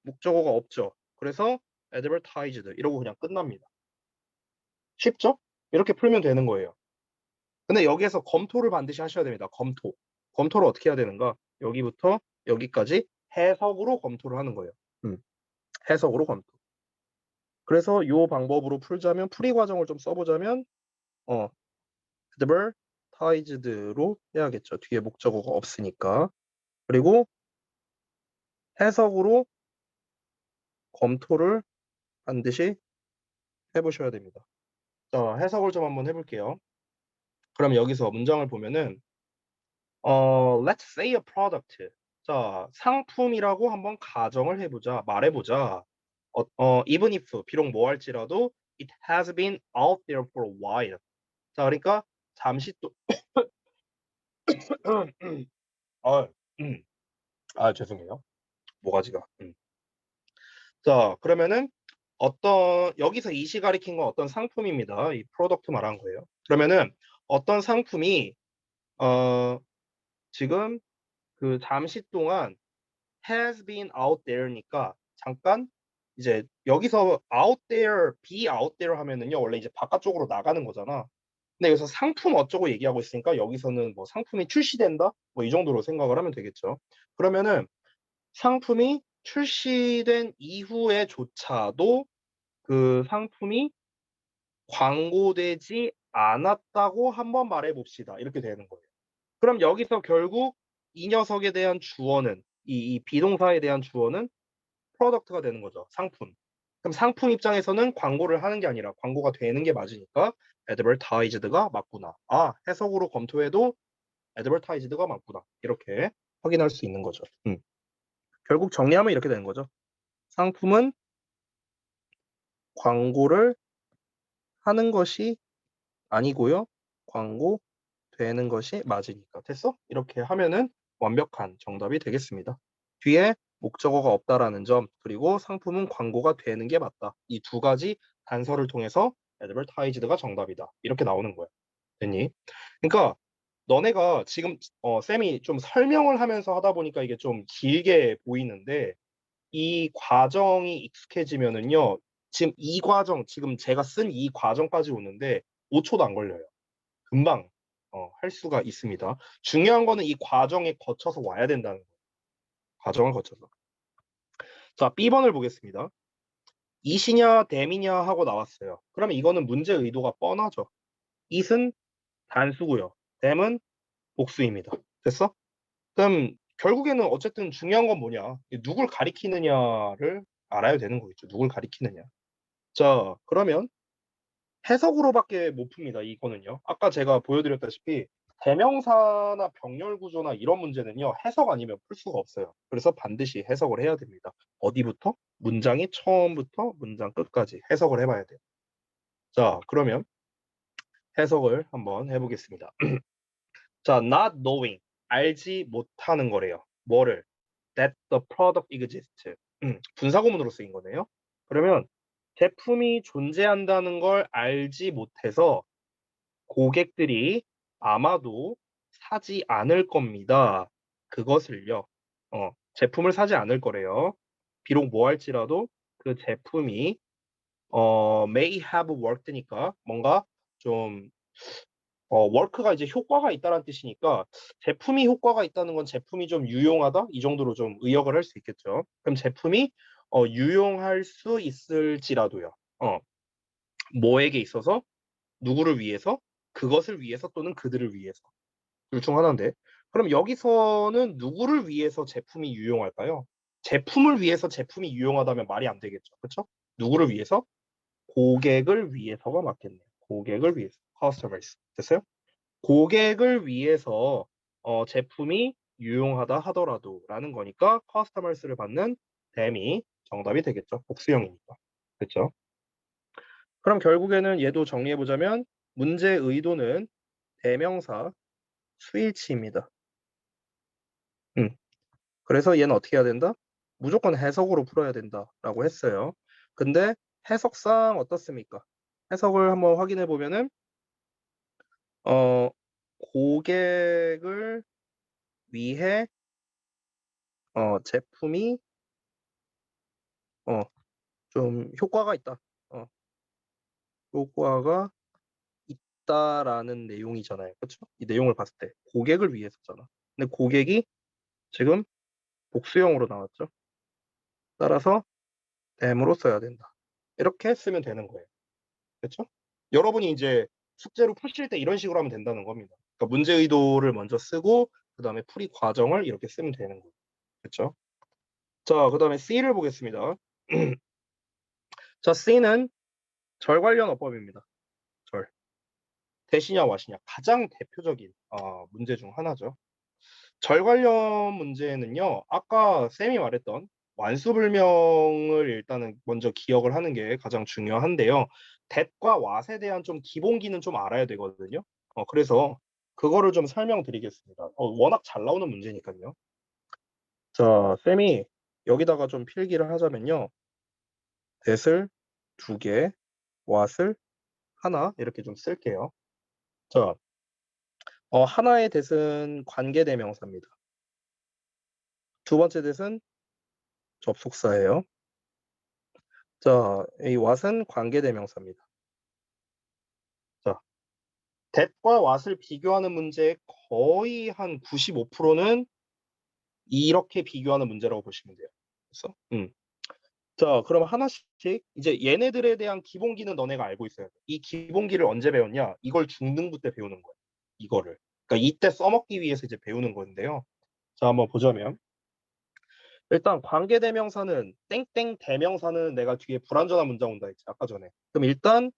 S1: 목적어가 없죠. 그래서 advertised 이러고 그냥 끝납니다. 쉽죠? 이렇게 풀면 되는 거예요. 근데 여기에서 검토를 반드시 하셔야 됩니다. 검토. 검토를 어떻게 해야 되는가? 여기부터 여기까지 해석으로 검토를 하는 거예요. 해석으로 검토. 그래서 이 방법으로 풀자면 풀이 과정을 좀 써보자면 advertised로 해야겠죠. 뒤에 목적어가 없으니까. 그리고 해석으로 검토를 반드시 해보셔야 됩니다. 자, 해석을 좀 한번 해볼게요. 그럼 여기서 문장을 보면은 let's say a product. 자, 상품이라고 한번 가정을 해보자, 말해보자. even if 비록 뭐 할지라도 it has been out there for a while. 자, 그러니까 잠시 또 아, 죄송해요. 모가지가. 자, 그러면은 여기서 이시 가리킨 건 어떤 상품입니다. 이 프로덕트 말한 거예요. 그러면은 어떤 상품이 지금 그 잠시 동안 has been out there니까 잠깐 이제 여기서 out there, be out there 하면은요 원래 이제 바깥쪽으로 나가는 거잖아. 근데 여기서 상품 어쩌고 얘기하고 있으니까 여기서는 뭐 상품이 출시된다 뭐 이 정도로 생각을 하면 되겠죠. 그러면은 상품이 출시된 이후에조차도 그 상품이 광고되지 않았다고 한번 말해 봅시다. 이렇게 되는 거예요. 그럼 여기서 결국 이 녀석에 대한 주어는 이 비동사에 대한 주어는 프로덕트가 되는 거죠. 상품. 그럼 상품 입장에서는 광고를 하는 게 아니라 광고가 되는 게 맞으니까 advertised가 맞구나. 아, 해석으로 검토해도 advertised가 맞구나. 이렇게 확인할 수 있는 거죠. 결국 정리하면 이렇게 되는 거죠. 상품은 광고를 하는 것이 아니고요. 광고되는 것이 맞으니까. 됐어? 이렇게 하면은 완벽한 정답이 되겠습니다. 뒤에 목적어가 없다라는 점, 그리고 상품은 광고가 되는 게 맞다. 이 두 가지 단서를 통해서 advertised가 정답이다. 이렇게 나오는 거야. 됐니? 그러니까 너네가 지금 쌤이 좀 설명을 하면서 하다 보니까 이게 좀 길게 보이는데 이 과정이 익숙해지면은요. 지금 이 과정, 지금 제가 쓴 이 과정까지 오는데 5초도 안 걸려요. 금방 할 수가 있습니다. 중요한 거는 이 과정에 거쳐서 와야 된다는 거예요. 과정을 거쳐서. 자, B번을 보겠습니다. 이시냐 댐이냐 하고 나왔어요. 그러면 이거는 문제 의도가 뻔하죠. it은 단수고요. 댐은 복수입니다. 됐어? 그럼 결국에는 어쨌든 중요한 건 뭐냐? 누굴 가리키느냐를 알아야 되는 거겠죠. 누굴 가리키느냐. 자, 그러면 해석으로밖에 못 풉니다. 이거는요. 아까 제가 보여드렸다시피 대명사나 병렬 구조나 이런 문제는요. 해석 아니면 풀 수가 없어요. 그래서 반드시 해석을 해야 됩니다. 어디부터? 문장의 처음부터 문장 끝까지 해석을 해봐야 돼요. 자, 그러면 해석을 한번 해보겠습니다. 자, not knowing, 알지 못하는 거래요. 뭐를? That the product exists. 분사구문으로 쓰인 거네요. 그러면 제품이 존재한다는 걸 알지 못해서 고객들이 아마도 사지 않을 겁니다. 그것을요. 제품을 사지 않을 거래요. 비록 뭐 할지라도 그 제품이 may have worked니까 뭔가 좀 work가 이제 효과가 있다는 뜻이니까 제품이 효과가 있다는 건 제품이 좀 유용하다 이 정도로 좀 의역을 할 수 있겠죠. 그럼 제품이 유용할 수 있을지라도요. 뭐에게 있어서 누구를 위해서 그것을 위해서 또는 그들을 위해서. 둘 중 하나인데. 그럼 여기서는 누구를 위해서 제품이 유용할까요? 제품을 위해서 제품이 유용하다면 말이 안 되겠죠. 그렇죠? 누구를 위해서? 고객을 위해서가 맞겠네요. 고객을 위해서. customers. 됐어요? 고객을 위해서 제품이 유용하다 하더라도 라는 거니까 customers를 받는 them이 정답이 되겠죠. 복수형이니까. 그렇죠? 그럼 결국에는 얘도 정리해 보자면 문제 의도는 대명사 스위치입니다. 그래서 얘는 어떻게 해야 된다? 무조건 해석으로 풀어야 된다라고 했어요. 근데 해석상 어떻습니까? 해석을 한번 확인해 보면은 고객을 위해 제품이 좀 효과가 있다. 효과가 있다라는 내용이잖아요. 그렇죠? 이 내용을 봤을 때 고객을 위해서잖아. 근데 고객이 지금 복수형으로 나왔죠. 따라서 them으로 써야 된다. 이렇게 쓰면 되는 거예요. 그렇죠? 여러분이 이제 숙제로 푸실 때 이런 식으로 하면 된다는 겁니다. 그러니까 문제 의도를 먼저 쓰고 그다음에 풀이 과정을 이렇게 쓰면 되는 거예요. 그렇죠? 자, 그다음에 C를 보겠습니다. 자, C는 절 관련 어법입니다. 절. 대시냐 와시냐 가장 대표적인 문제 중 하나죠. 절 관련 문제는요. 아까 쌤이 말했던 완수불명을 일단은 먼저 기억을 하는 게 가장 중요한데요. that과 what에 대한 좀 기본기는 좀 알아야 되거든요. 그래서 그거를 좀 설명드리겠습니다. 워낙 잘 나오는 문제니까요. 자, 쌤이 여기다가 좀 필기를 하자면요. that을 2개, what을 하나 이렇게 좀 쓸게요. 자, 하나의 that은 관계대명사입니다. 두 번째 that은 접속사예요. 자, 이 what은 관계대명사입니다. 자, that과 what을 비교하는 문제의 거의 한 95%는 이렇게 비교하는 문제라고 보시면 돼요. 그래서 자, 그럼 하나씩 이제 얘네들에 대한 기본기는 너네가 알고 있어야 돼. 이 기본기를 언제 배웠냐? 이걸 중등부 때 배우는 거예요. 이거를. 그러니까 이때 써먹기 위해서 이제 배우는 건데요. 자, 한번 보자면 일단 관계대명사는 땡땡 대명사는 내가 뒤에 불완전한 문장 온다 했지 아까 전에. 그럼 일단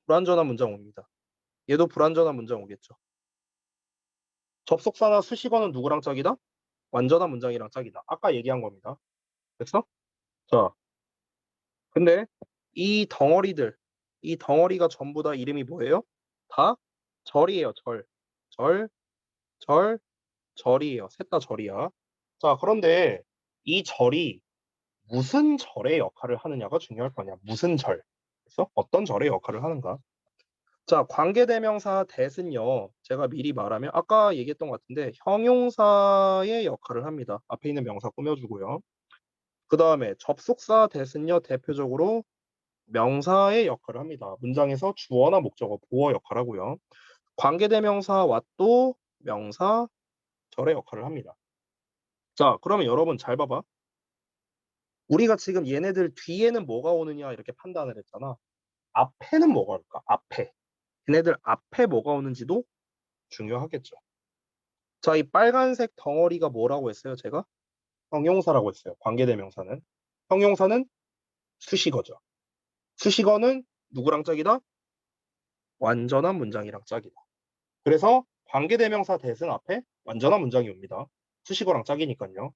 S1: 불완전한 문장 옵니다. 얘도 불완전한 문장 오겠죠. 접속사나 수식어는 누구랑 짝이다? 완전한 문장이랑 짝이다. 아까 얘기한 겁니다. 됐어? 자, 근데 이 덩어리들, 이 덩어리가 전부 다 이름이 뭐예요? 다 절이에요. 절. 절, 절, 절이에요. 셋 다 절이야. 자, 그런데 이 절이 무슨 절의 역할을 하느냐가 중요할 거냐. 무슨 절. 그래서 어떤 절의 역할을 하는가. 자, 관계대명사 that은요. 제가 미리 말하면 아까 얘기했던 것 같은데 형용사의 역할을 합니다. 앞에 있는 명사 꾸며주고요. 그 다음에 접속사 that은요. 대표적으로 명사의 역할을 합니다. 문장에서 주어나 목적어, 보어 역할을 하고요. 관계대명사 what도 명사, 절의 역할을 합니다. 자, 그러면 여러분 잘 봐봐. 우리가 지금 얘네들 뒤에는 뭐가 오느냐 이렇게 판단을 했잖아. 앞에는 뭐가 올까? 앞에. 얘네들 앞에 뭐가 오는지도 중요하겠죠. 자, 이 빨간색 덩어리가 뭐라고 했어요, 제가? 형용사라고 했어요. 관계대명사는. 형용사는 수식어죠. 수식어는 누구랑 짝이다? 완전한 문장이랑 짝이다. 그래서 관계대명사 that은 앞에 완전한 문장이 옵니다. 수식어랑 짝이니까요.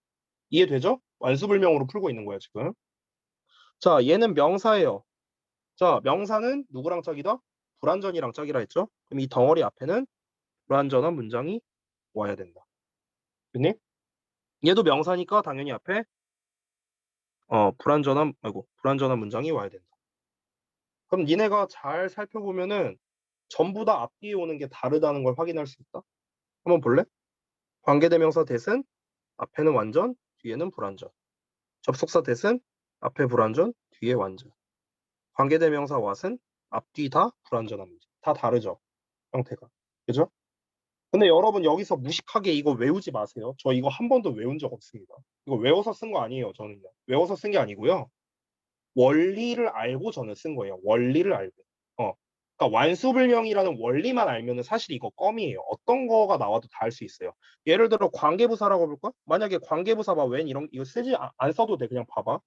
S1: 이해되죠? 완수불명으로 풀고 있는 거예요, 지금. 자, 얘는 명사예요. 자, 명사는 누구랑 짝이다? 불완전이랑 짝이라 했죠? 그럼 이 덩어리 앞에는 불완전한 문장이 와야 된다. 됐니? 얘도 명사니까 당연히 앞에 불완전한 문장이 와야 된다. 그럼 니네가 잘 살펴보면은 전부 다 앞뒤에 오는 게 다르다는 걸 확인할 수 있다. 한번 볼래? 관계대명사 that은 앞에는 완전, 뒤에는 불완전. 접속사 that은 앞에 불완전, 뒤에 완전. 관계대명사 what은 앞뒤 다 불완전합니다. 다 다르죠, 형태가. 그죠? 근데 여러분 여기서 무식하게 이거 외우지 마세요. 저 이거 한 번도 외운 적 없습니다. 이거 외워서 쓴 거 아니에요, 저는요. 외워서 쓴 게 아니고요. 원리를 알고 저는 쓴 거예요. 원리를 알고. 어. 그러니까 완수불명이라는 원리만 알면은 사실 이거 껌이에요. 어떤 거가 나와도 다 할 수 있어요. 예를 들어 관계부사라고 볼까? 만약에 관계부사 봐, when 이런 이거 쓰지 안 써도 돼. 그냥 봐봐.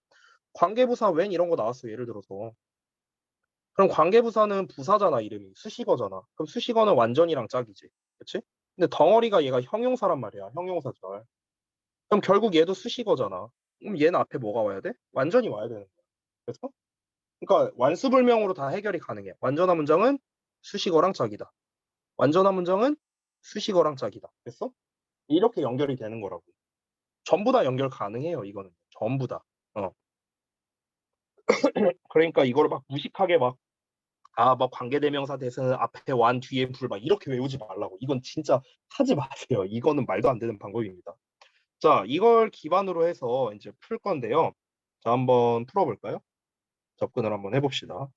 S1: 관계부사 when 이런 거 나왔어. 예를 들어서. 그럼 관계부사는 부사잖아, 이름이. 수식어잖아. 그럼 수식어는 완전이랑 짝이지. 그치? 근데 덩어리가 얘가 형용사란 말이야. 형용사절. 그럼 결국 얘도 수식어잖아. 그럼 얘는 앞에 뭐가 와야 돼? 완전히 와야 되는 거야. 그래서 그러니까 완수불명으로 다 해결이 가능해. 완전한 문장은 수식어랑 짝이다. 완전한 문장은 수식어랑 짝이다. 됐어? 이렇게 연결이 되는 거라고. 전부 다 연결 가능해요, 이거는. 전부 다. 어. 그러니까 이거를 막 무식하게 막, 막 관계대명사 대신은 앞에 완 뒤에 불 막 이렇게 외우지 말라고. 이건 진짜 하지 마세요. 이거는 말도 안 되는 방법입니다. 자, 이걸 기반으로 해서 이제 풀 건데요. 자, 한번 풀어볼까요? 접근을 한번 해봅시다.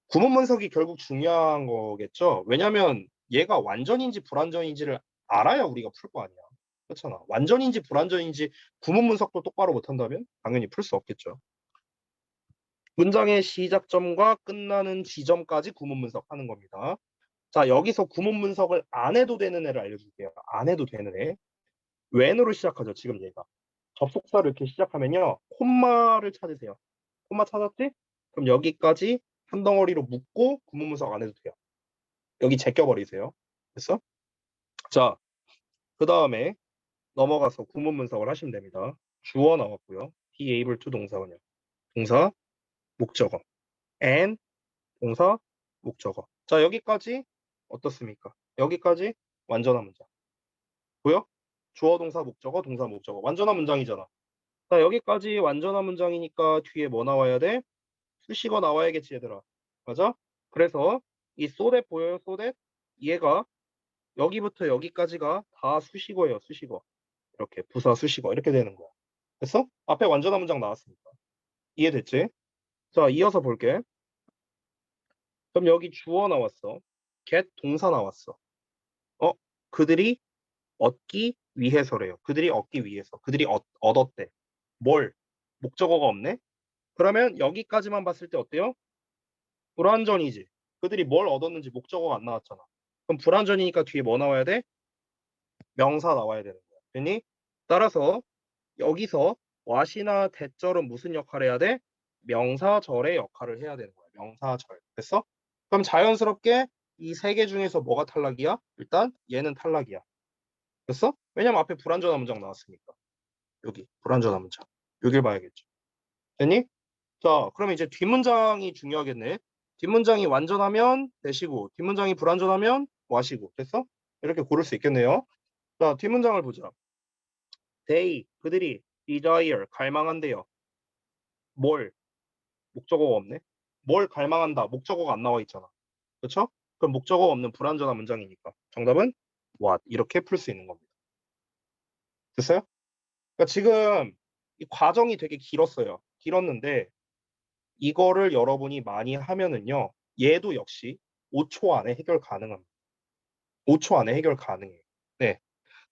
S1: 구문 분석이 결국 중요한 거겠죠. 왜냐면 얘가 완전인지 불완전인지를 알아야 우리가 풀 거 아니야. 그렇잖아. 완전인지 불완전인지 구문 분석도 똑바로 못한다면 당연히 풀 수 없겠죠. 문장의 시작점과 끝나는 지점까지 구문 분석하는 겁니다. 자, 여기서 구문 분석을 안 해도 되는 애를 알려줄게요. 안 해도 되는 애. when으로 시작하죠. 지금 얘가. 접속사를 이렇게 시작하면요. 콤마를 찾으세요. 콤마 찾았지? 그럼 여기까지 한 덩어리로 묶고 구문 분석 안 해도 돼요. 여기 제껴버리세요. 됐어? 자, 그 다음에 넘어가서 구문 분석을 하시면 됩니다. 주어 나왔고요. be able to 동사원형. 동사, 목적어. and, 동사, 목적어. 자, 여기까지 어떻습니까? 여기까지 완전한 문장. 보여? 주어, 동사, 목적어, 동사, 목적어. 완전한 문장이잖아. 자, 여기까지 완전한 문장이니까 뒤에 뭐 나와야 돼? 수식어 나와야겠지, 얘들아. 맞아? 그래서 이 so that 보여요? so that? 얘가 여기부터 여기까지가 다 수식어예요, 수식어. 이렇게 부사 수식어 이렇게 되는 거야. 됐어? 앞에 완전한 문장 나왔으니까. 이해됐지? 자, 이어서 볼게. 그럼 여기 주어 나왔어. get 동사 나왔어. 어? 그들이 얻기 위해서래요. 그들이 얻기 위해서. 그들이 얻었대. 뭘? 목적어가 없네? 그러면 여기까지만 봤을 때 어때요? 불완전이지. 그들이 뭘 얻었는지 목적어가 안 나왔잖아. 그럼 불완전이니까 뒤에 뭐 나와야 돼? 명사 나와야 되는 거야. 됐니? 따라서 여기서 what이나 대절은 무슨 역할을 해야 돼? 명사절의 역할을 해야 되는 거야. 명사절. 됐어? 그럼 자연스럽게 이 세 개 중에서 뭐가 탈락이야? 일단 얘는 탈락이야. 됐어? 왜냐면 앞에 불완전한 문장 나왔으니까. 여기 불완전한 문장. 여길 봐야겠죠. 됐니? 자, 그러면 이제 뒷문장이 중요하겠네. 뒷문장이 완전하면 대시고 뒷문장이 불완전하면 what이고. 됐어? 이렇게 고를 수 있겠네요. 자, 뒷문장을 보자. they, 그들이 desire, 갈망한대요. 뭘? 목적어가 없네. 뭘 갈망한다. 목적어가 안 나와 있잖아. 그렇죠? 그럼 목적어가 없는 불완전한 문장이니까. 정답은 what. 이렇게 풀 수 있는 겁니다. 됐어요? 그러니까 지금 이 과정이 되게 길었어요. 길었는데 이거를 여러분이 많이 하면은요. 얘도 역시 5초 안에 해결 가능합니다. 5초 안에 해결 가능해요. 네.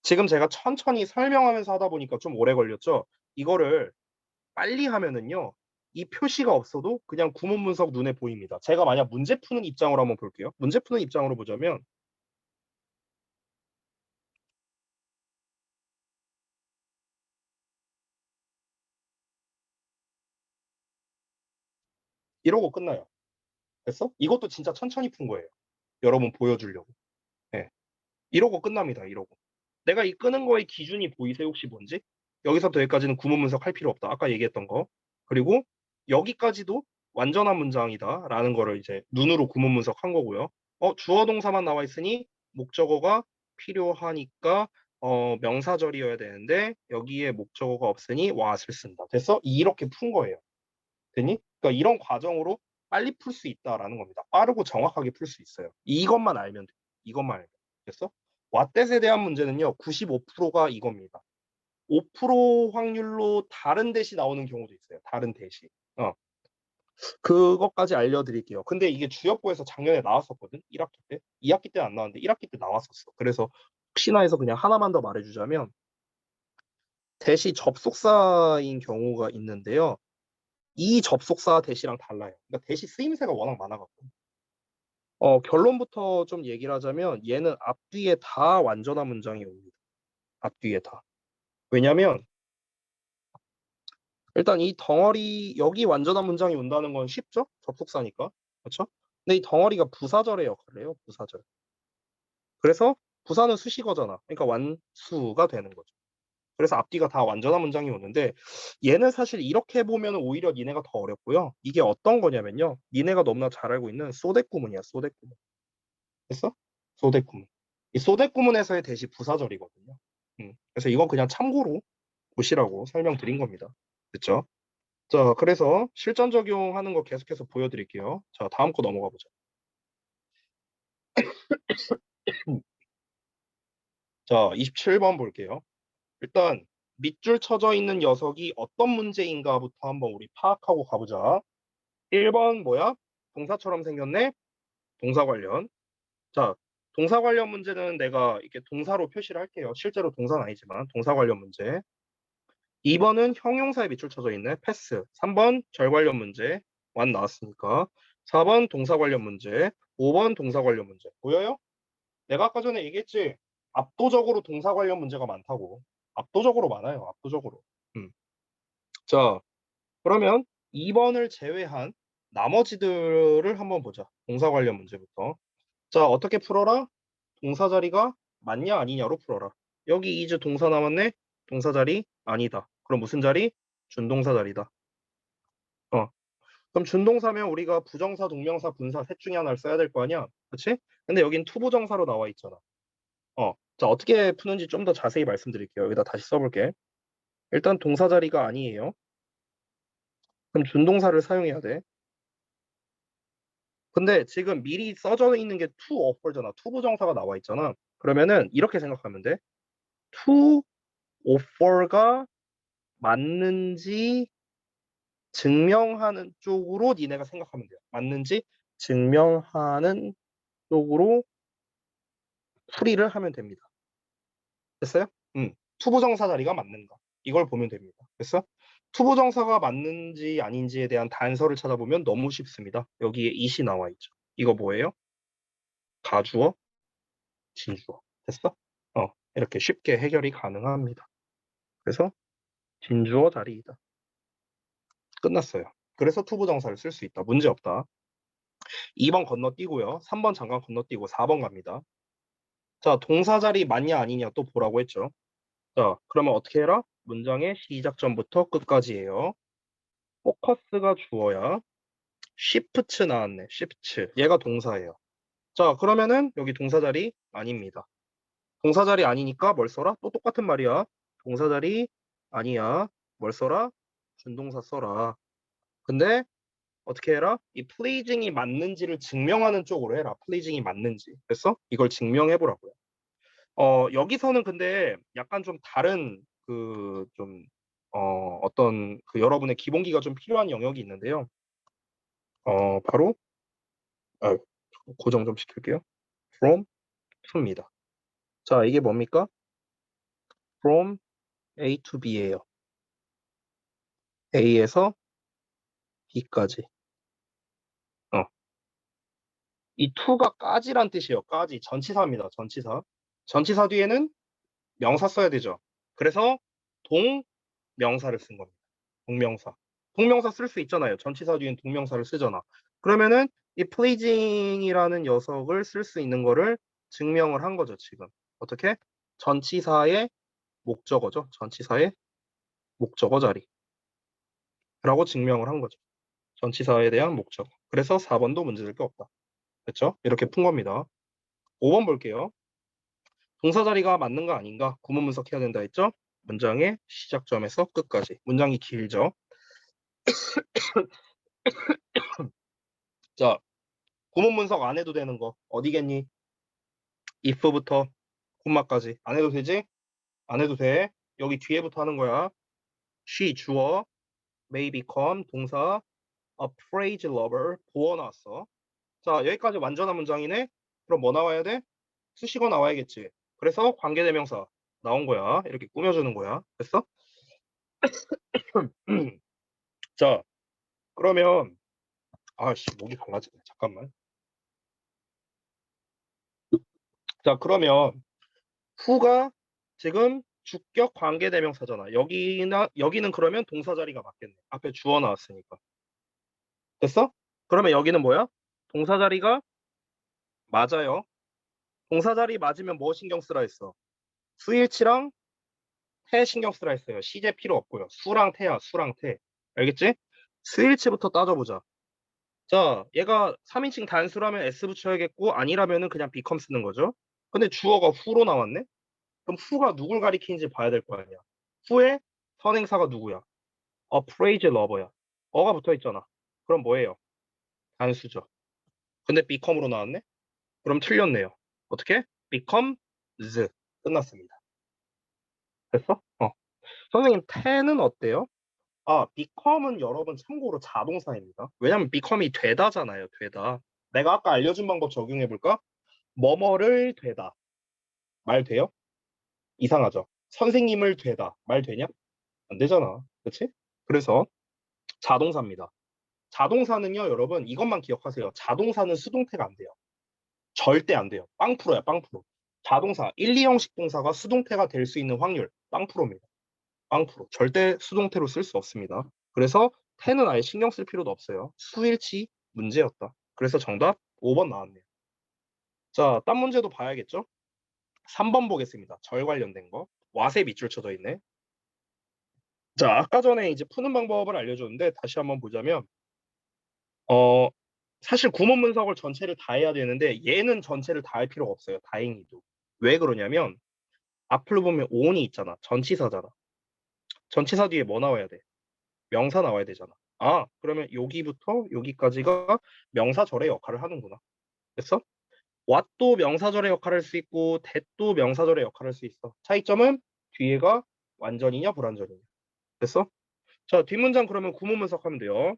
S1: 지금 제가 천천히 설명하면서 하다 보니까 좀 오래 걸렸죠? 이거를 빨리 하면은요. 이 표시가 없어도 그냥 구문 분석 눈에 보입니다. 제가 만약 문제 푸는 입장으로 한번 볼게요. 문제 푸는 입장으로 보자면 이러고 끝나요. 됐어? 이것도 진짜 천천히 푼 거예요. 여러분 보여주려고. 네. 이러고 끝납니다. 이러고. 내가 이 끄는 거의 기준이 보이세요? 혹시 뭔지? 여기서부터 여기까지는 구문 분석할 필요 없다. 아까 얘기했던 거. 그리고 여기까지도 완전한 문장이다라는 거를 이제 눈으로 구문 분석한 거고요. 주어 동사만 나와 있으니 목적어가 필요하니까 명사절이어야 되는데 여기에 목적어가 없으니 what을 쓴다. 됐어? 이렇게 푼 거예요. 됐니? 그러니까 이런 과정으로 빨리 풀 수 있다라는 겁니다. 빠르고 정확하게 풀 수 있어요. 이것만 알면 돼. 이것만 알면. 됐어? 왓댓에 대한 문제는요. 95%가 이겁니다. 5% 확률로 다른 대시 나오는 경우도 있어요. 다른 대시. 그것까지 알려드릴게요. 근데 이게 주역부에서 작년에 나왔었거든. 1학기 때. 2학기 때는 안 나왔는데 1학기 때 나왔었어. 그래서 혹시나 해서 그냥 하나만 더 말해주자면 대시 접속사인 경우가 있는데요. 이 접속사 대시랑 달라요. 그러니까 대시 쓰임새가 워낙 많아갖고. 결론부터 좀 얘기를 하자면 얘는 앞뒤에 다 완전한 문장이 옵니다. 앞뒤에 다. 왜냐면 일단 이 덩어리 여기 완전한 문장이 온다는 건 쉽죠? 접속사니까. 그렇죠? 근데 이 덩어리가 부사절의 역할을 해요. 부사절. 그래서 부사는 수식어잖아. 그러니까 완수가 되는 거죠. 그래서 앞뒤가 다 완전한 문장이 오는데 얘는 사실 이렇게 보면 오히려 니네가 더 어렵고요. 이게 어떤 거냐면요. 니네가 너무나 잘 알고 있는 소댓 구문이야. 소댓 구문. 됐어? 소댓 구문. 이 소댓 구문에서의 대시 부사절이거든요. 그래서 이건 그냥 참고로 보시라고 설명드린 겁니다. 됐죠? 자, 그래서 실전 적용하는 거 계속해서 보여드릴게요. 자, 다음 거 넘어가 보자. 자, 27번 볼게요. 일단 밑줄 쳐져 있는 녀석이 어떤 문제인가부터 한번 우리 파악하고 가보자. 1번 뭐야? 동사처럼 생겼네? 동사 관련. 자, 동사 관련 문제는 내가 이렇게 동사로 표시를 할게요. 실제로 동사는 아니지만 동사 관련 문제. 2번은 형용사에 밑줄 쳐져 있네. 패스. 3번 절 관련 문제. 완 나왔으니까. 4번 동사 관련 문제. 5번 동사 관련 문제. 보여요? 내가 아까 전에 얘기했지. 압도적으로 동사 관련 문제가 많다고. 압도적으로 많아요. 압도적으로. 음. 자, 그러면 2번을 제외한 나머지들을 한번 보자. 동사 관련 문제부터. 자, 어떻게 풀어라? 동사 자리가 맞냐 아니냐로 풀어라. 여기 이제 동사 남았네. 동사 자리 아니다. 그럼 무슨 자리? 준동사 자리다. 어. 그럼 준동사면 우리가 부정사, 동명사, 분사 셋 중에 하나를 써야 될 거 아니야? 그치? 근데 여긴 투부정사로 나와 있잖아. 자, 어떻게 푸는지 좀 더 자세히 말씀드릴게요. 여기다 다시 써볼게. 일단 동사 자리가 아니에요. 그럼 준동사를 사용해야 돼. 근데 지금 미리 써져 있는 게 to offer잖아. 투부정사가 나와 있잖아. 그러면은 이렇게 생각하면 돼. to offer가 맞는지 증명하는 쪽으로 니네가 생각하면 돼요. 맞는지 증명하는 쪽으로 풀이를 하면 됩니다. 됐어요? 투부정사 자리가 맞는가? 이걸 보면 됩니다. 됐어? 투부정사가 맞는지 아닌지에 대한 단서를 찾아보면 너무 쉽습니다. 여기에 it이 나와 있죠. 이거 뭐예요? 가주어, 진주어. 됐어? 이렇게 쉽게 해결이 가능합니다. 그래서 진주어 자리이다. 끝났어요. 그래서 투부정사를 쓸 수 있다. 문제 없다. 2번 건너뛰고요. 3번 잠깐 건너뛰고 4번 갑니다. 자, 동사 자리 맞냐 아니냐 또 보라고 했죠. 자, 그러면 어떻게 해라? 문장의 시작점부터 끝까지예요. 포커스가 주어야 쉬프츠 나왔네. 쉬프츠. 얘가 동사예요. 자, 그러면은 여기 동사 자리 아닙니다. 동사 자리 아니니까 뭘 써라? 또 똑같은 말이야. 동사 자리 아니야. 뭘 써라? 준동사 써라. 근데 어떻게 해라? 이 pleasing이 맞는지를 증명하는 쪽으로 해라. pleasing이 맞는지. 됐어? 이걸 증명해 보라고요. 여기서는 근데 약간 좀 다른 어떤 그 여러분의 기본기가 좀 필요한 영역이 있는데요. 바로 아, 고정 좀 시킬게요. from to입니다. 자, 이게 뭡니까? from A to B예요. A에서 B까지. 어, 이 to가 까지란 뜻이에요. 까지. 전치사입니다. 전치사. 전치사 뒤에는 명사 써야 되죠. 그래서 동명사를 쓴 겁니다. 동명사. 동명사 쓸 수 있잖아요. 전치사 뒤엔 동명사를 쓰잖아. 그러면은 이 pleasing이라는 녀석을 쓸 수 있는 거를 증명을 한 거죠, 지금. 어떻게? 전치사의 목적어죠. 전치사의 목적어 자리라고 증명을 한 거죠. 전치사에 대한 목적어. 그래서 4번도 문제될 게 없다. 됐죠? 이렇게 푼 겁니다. 5번 볼게요. 동사 자리가 맞는 거 아닌가? 구문 분석해야 된다 했죠? 문장의 시작점에서 끝까지. 문장이 길죠? 자, 구문 분석 안 해도 되는 거 어디겠니? if부터 콤마까지. 안 해도 되지? 안 해도 돼. 여기 뒤에부터 하는 거야. she 주어, may become 동사, a praise lover 보어 나왔어. 자, 여기까지 완전한 문장이네. 그럼 뭐 나와야 돼? 수식어 나와야겠지. 그래서 관계대명사 나온 거야. 이렇게 꾸며주는 거야. 됐어? 자, 그러면 아씨 목이 갈라지네. 잠깐만. 자, 그러면 who가 지금 주격 관계대명사잖아. 여기는 그러면 동사 자리가 맞겠네. 앞에 주어 나왔으니까. 됐어? 그러면 여기는 뭐야? 동사 자리가 맞아요. 동사 자리 맞으면 뭐 신경 쓰라 했어? 수일치랑 태 신경 쓰라 했어요. 시제 필요 없고요. 수랑 태야, 수랑 태. 알겠지? 수일치부터 따져보자. 자, 얘가 3인칭 단수라면 S 붙여야겠고 아니라면은 그냥 become 쓰는 거죠. 근데 주어가 who로 나왔네? 그럼 who가 누굴 가리키는지 봐야 될 거 아니야. who의 선행사가 누구야? A praise lover야. 어가 붙어 있잖아. 그럼 뭐예요? 단수죠. 근데 become으로 나왔네? 그럼 틀렸네요. 어떻게? becomes 끝났습니다. 됐어? 선생님, 태는 어때요? 아, become은 여러분 참고로 자동사입니다. 왜냐면 become이 되다잖아요. 되다. 내가 아까 알려준 방법 적용해 볼까? 뭐뭐를 되다. 말 돼요? 이상하죠? 선생님을 되다. 말 되냐? 안 되잖아. 그치? 그래서 자동사입니다. 자동사는요, 여러분, 이것만 기억하세요. 자동사는 수동태가 안 돼요. 절대 안 돼요. 빵프로야, 빵프로. 자동사 1, 2형식 동사가 수동태가 될 수 있는 확률 빵프로입니다. 빵프로. 절대 수동태로 쓸 수 없습니다. 그래서 태는 아예 신경 쓸 필요도 없어요. 수일치 문제였다. 그래서 정답 5번 나왔네요. 자, 딴 문제도 봐야겠죠? 3번 보겠습니다. 절 관련된 거. 왓에 밑줄 쳐져 있네. 자, 아까 전에 이제 푸는 방법을 알려줬는데 다시 한번 보자면 어, 사실 구문 분석을 전체를 다 해야 되는데 얘는 전체를 다 할 필요가 없어요. 다행히도. 왜 그러냐면 앞을 보면 on이 있잖아. 전치사잖아. 전치사 뒤에 뭐 나와야 돼? 명사 나와야 되잖아. 아, 그러면 여기부터 여기까지가 명사절의 역할을 하는구나. 됐어? what도 명사절의 역할을 할 수 있고 that도 명사절의 역할을 할 수 있어. 차이점은 뒤에가 완전이냐 불완전이냐. 됐어? 자, 뒷문장 그러면 구문 분석하면 돼요.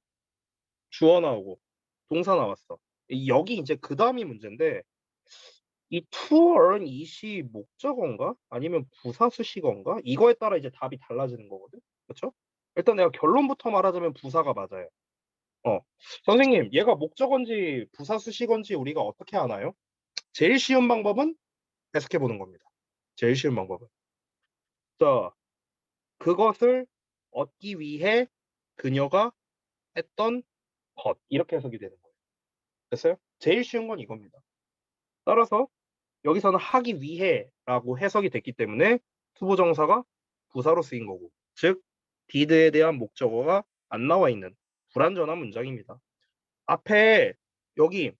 S1: 주어 나오고 동사 나왔어. 여기 이제 그 다음이 문제인데 이 to earn 이시 목적어인가? 아니면 부사수식어인가? 이거에 따라 이제 답이 달라지는 거거든. 그렇죠? 일단 내가 결론부터 말하자면 부사가 맞아요. 어. 선생님, 얘가 목적어인지 부사수식어인지 우리가 어떻게 아나요? 제일 쉬운 방법은 해석해 보는 겁니다. 제일 쉬운 방법은. 자, 그것을 얻기 위해 그녀가 했던 것. 이렇게 해석이 되는 거예요. 됐어요? 제일 쉬운 건 이겁니다. 따라서 여기서는 하기 위해라고 해석이 됐기 때문에 투부정사가 부사로 쓰인 거고, 즉 did에 대한 목적어가 안 나와 있는 불완전한 문장입니다. 앞에 여기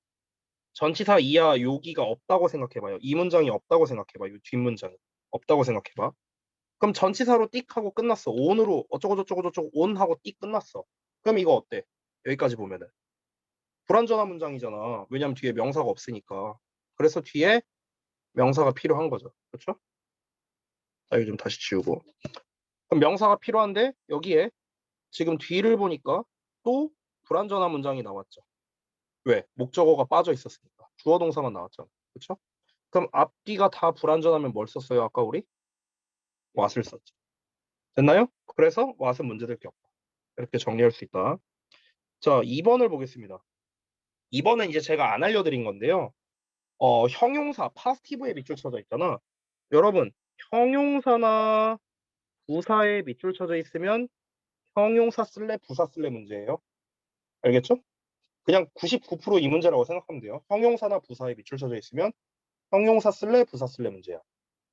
S1: 전치사 이하 요기가 없다고 생각해봐요. 이 문장이 없다고 생각해봐요. 이 뒷문장이 없다고 생각해봐. 그럼 전치사로 띡 하고 끝났어. on으로 어쩌고저쩌고저쩌고 on 하고 띡 끝났어. 그럼 이거 어때? 여기까지 보면은 불완전한 문장이잖아. 왜냐면 뒤에 명사가 없으니까. 그래서 뒤에 명사가 필요한 거죠. 그렇죠? 자, 이거 좀 다시 지우고. 그럼 명사가 필요한데 여기에 지금 뒤를 보니까 또 불완전한 문장이 나왔죠. 왜? 목적어가 빠져 있었으니까. 주어 동사만 나왔잖아. 그렇죠? 그럼 앞뒤가 다 불완전하면 뭘 썼어요? 아까 우리? what을 썼죠. 됐나요? 그래서 what은 문제될 게 없다. 이렇게 정리할 수 있다. 자, 2번을 보겠습니다. 2번은 이제 제가 안 알려드린 건데요. 형용사, 파스티브에 밑줄 쳐져 있잖아. 여러분, 형용사나 부사에 밑줄 쳐져 있으면 형용사 쓸래, 부사 쓸래 문제예요. 알겠죠? 그냥 99%이 문제라고 생각하면 돼요. 형용사나 부사에 밑줄 쳐져 있으면 형용사 쓸래, 부사 쓸래 문제야.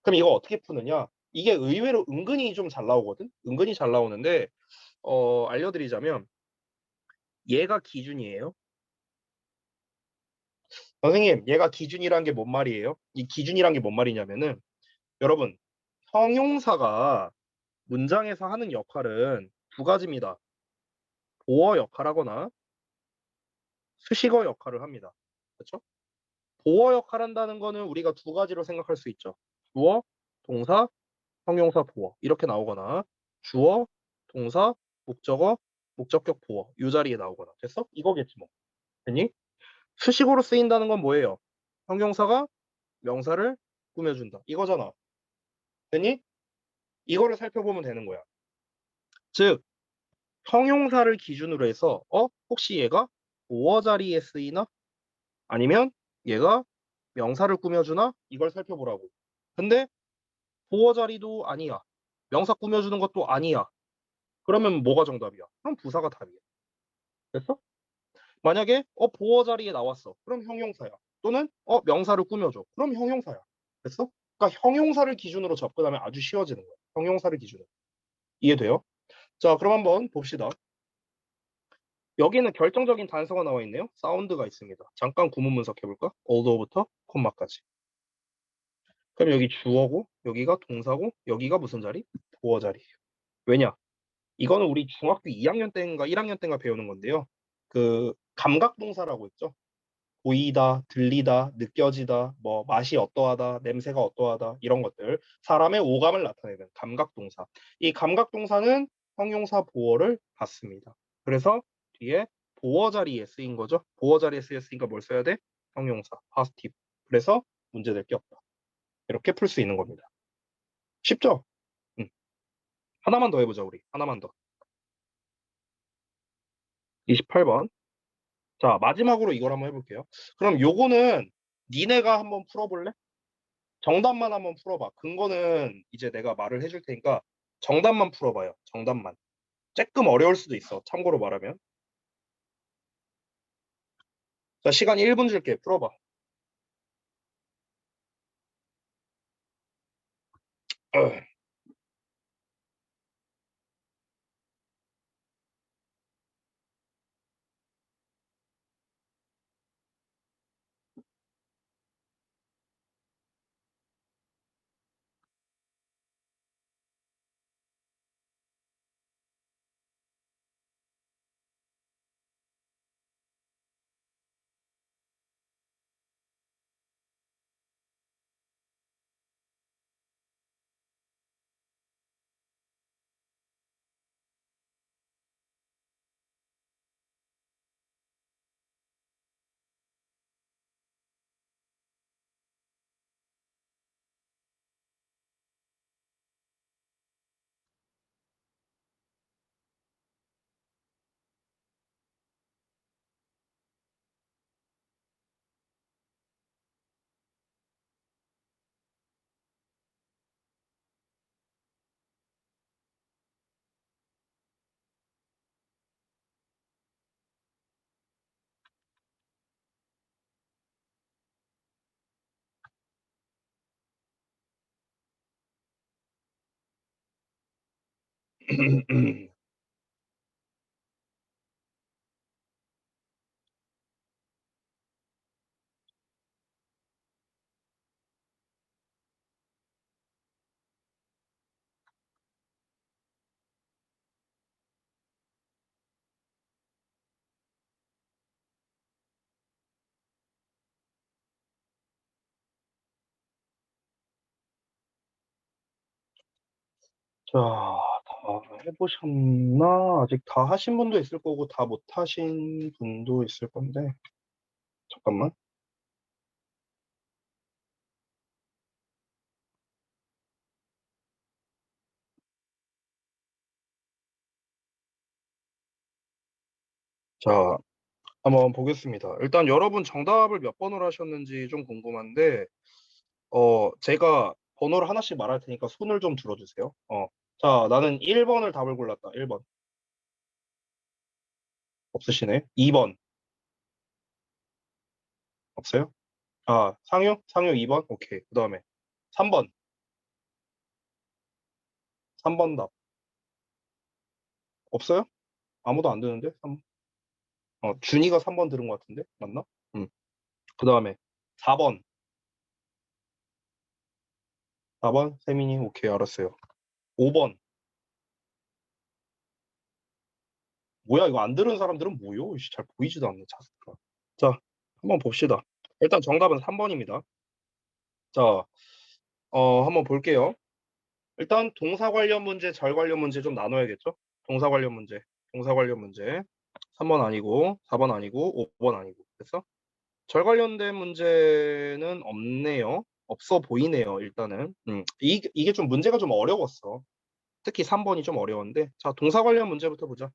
S1: 그럼 이거 어떻게 푸느냐? 이게 의외로 은근히 좀 잘 나오거든? 은근히 잘 나오는데, 알려드리자면, 얘가 기준이에요. 선생님, 얘가 기준이란 게 뭔 말이에요? 이 기준이란 게 뭔 말이냐면은, 여러분, 형용사가 문장에서 하는 역할은 두 가지입니다. 보어 역할하거나 수식어 역할을 합니다. 그렇죠? 보어 역할 한다는 거는 우리가 두 가지로 생각할 수 있죠. 주어, 동사, 형용사 보어 이렇게 나오거나 주어, 동사, 목적어, 목적격 보어 이 자리에 나오거나 됐어? 이거겠지 뭐. 됐니? 수식어로 쓰인다는 건 뭐예요? 형용사가 명사를 꾸며준다. 이거잖아. 됐니? 이거를 살펴보면 되는 거야. 즉 형용사를 기준으로 해서 혹시 얘가 보어 자리에 쓰이나? 아니면 얘가 명사를 꾸며주나? 이걸 살펴보라고. 근데 보어 자리도 아니야. 명사 꾸며주는 것도 아니야. 그러면 뭐가 정답이야? 그럼 부사가 답이야. 됐어? 만약에 보어 자리에 나왔어. 그럼 형용사야. 또는 명사를 꾸며줘. 그럼 형용사야. 됐어? 그러니까 형용사를 기준으로 접근하면 아주 쉬워지는 거야. 형용사를 기준으로. 이해돼요? 자, 그럼 한번 봅시다. 여기는 결정적인 단서가 나와 있네요. 사운드가 있습니다. 잠깐 구문 분석해볼까? although부터 콤마까지. 그럼 여기 주어고, 여기가 동사고, 여기가 무슨 자리? 보어 자리예요. 왜냐? 이거는 우리 중학교 2학년 때인가 1학년 때인가 배우는 건데요. 그 감각동사라고 있죠. 보이다, 들리다, 느껴지다, 뭐 맛이 어떠하다, 냄새가 어떠하다 이런 것들 사람의 오감을 나타내는 감각동사. 이 감각동사는 형용사 보어를 받습니다. 그래서 뒤에 보어 자리에 쓰인 거죠. 보어 자리에 쓰였으니까 뭘 써야 돼? 형용사, 파스티브. 그래서 문제될 게 없다. 이렇게 풀 수 있는 겁니다. 쉽죠? 응. 하나만 더 해보자 우리. 하나만 더. 28번. 자, 마지막으로 이걸 한번 해볼게요. 그럼 요거는 니네가 한번 풀어볼래? 정답만 한번 풀어봐. 근거는 이제 내가 말을 해줄 테니까 정답만 풀어봐요. 정답만. 조금 어려울 수도 있어. 참고로 말하면. 자, 시간 1분 줄게. 풀어봐. 자, 다 해보셨나? 아직 다 하신 분도 있을 거고 다 못 하신 분도 있을 건데 잠깐만. 자, 한번 보겠습니다. 일단 여러분 정답을 몇 번으로 하셨는지 좀 궁금한데 제가 번호를 하나씩 말할 테니까 손을 좀 들어주세요. 자, 나는 1번을 답을 골랐다. 1번. 없으시네. 2번. 없어요? 아, 상유? 상유 2번? 오케이. 그 다음에 3번. 3번 답. 없어요? 아무도 안 드는데? 준이가 3번 들은 것 같은데? 맞나? 응. 그 다음에 4번. 4번? 세민이? 오케이, 알았어요. 5번. 뭐야, 이거 안 들은 사람들은 뭐요? 이씨, 잘 보이지도 않네, 자스가. 자, 한번 봅시다. 일단 정답은 3번입니다. 자, 한번 볼게요. 일단 동사 관련 문제, 절 관련 문제 좀 나눠야겠죠? 동사 관련 문제, 동사 관련 문제. 3번 아니고, 4번 아니고, 5번 아니고. 됐어? 절 관련된 문제는 없네요. 없어 보이네요, 일단은. 이게 좀 문제가 좀 어려웠어. 특히 3번이 좀 어려운데. 자, 동사 관련 문제부터 보자.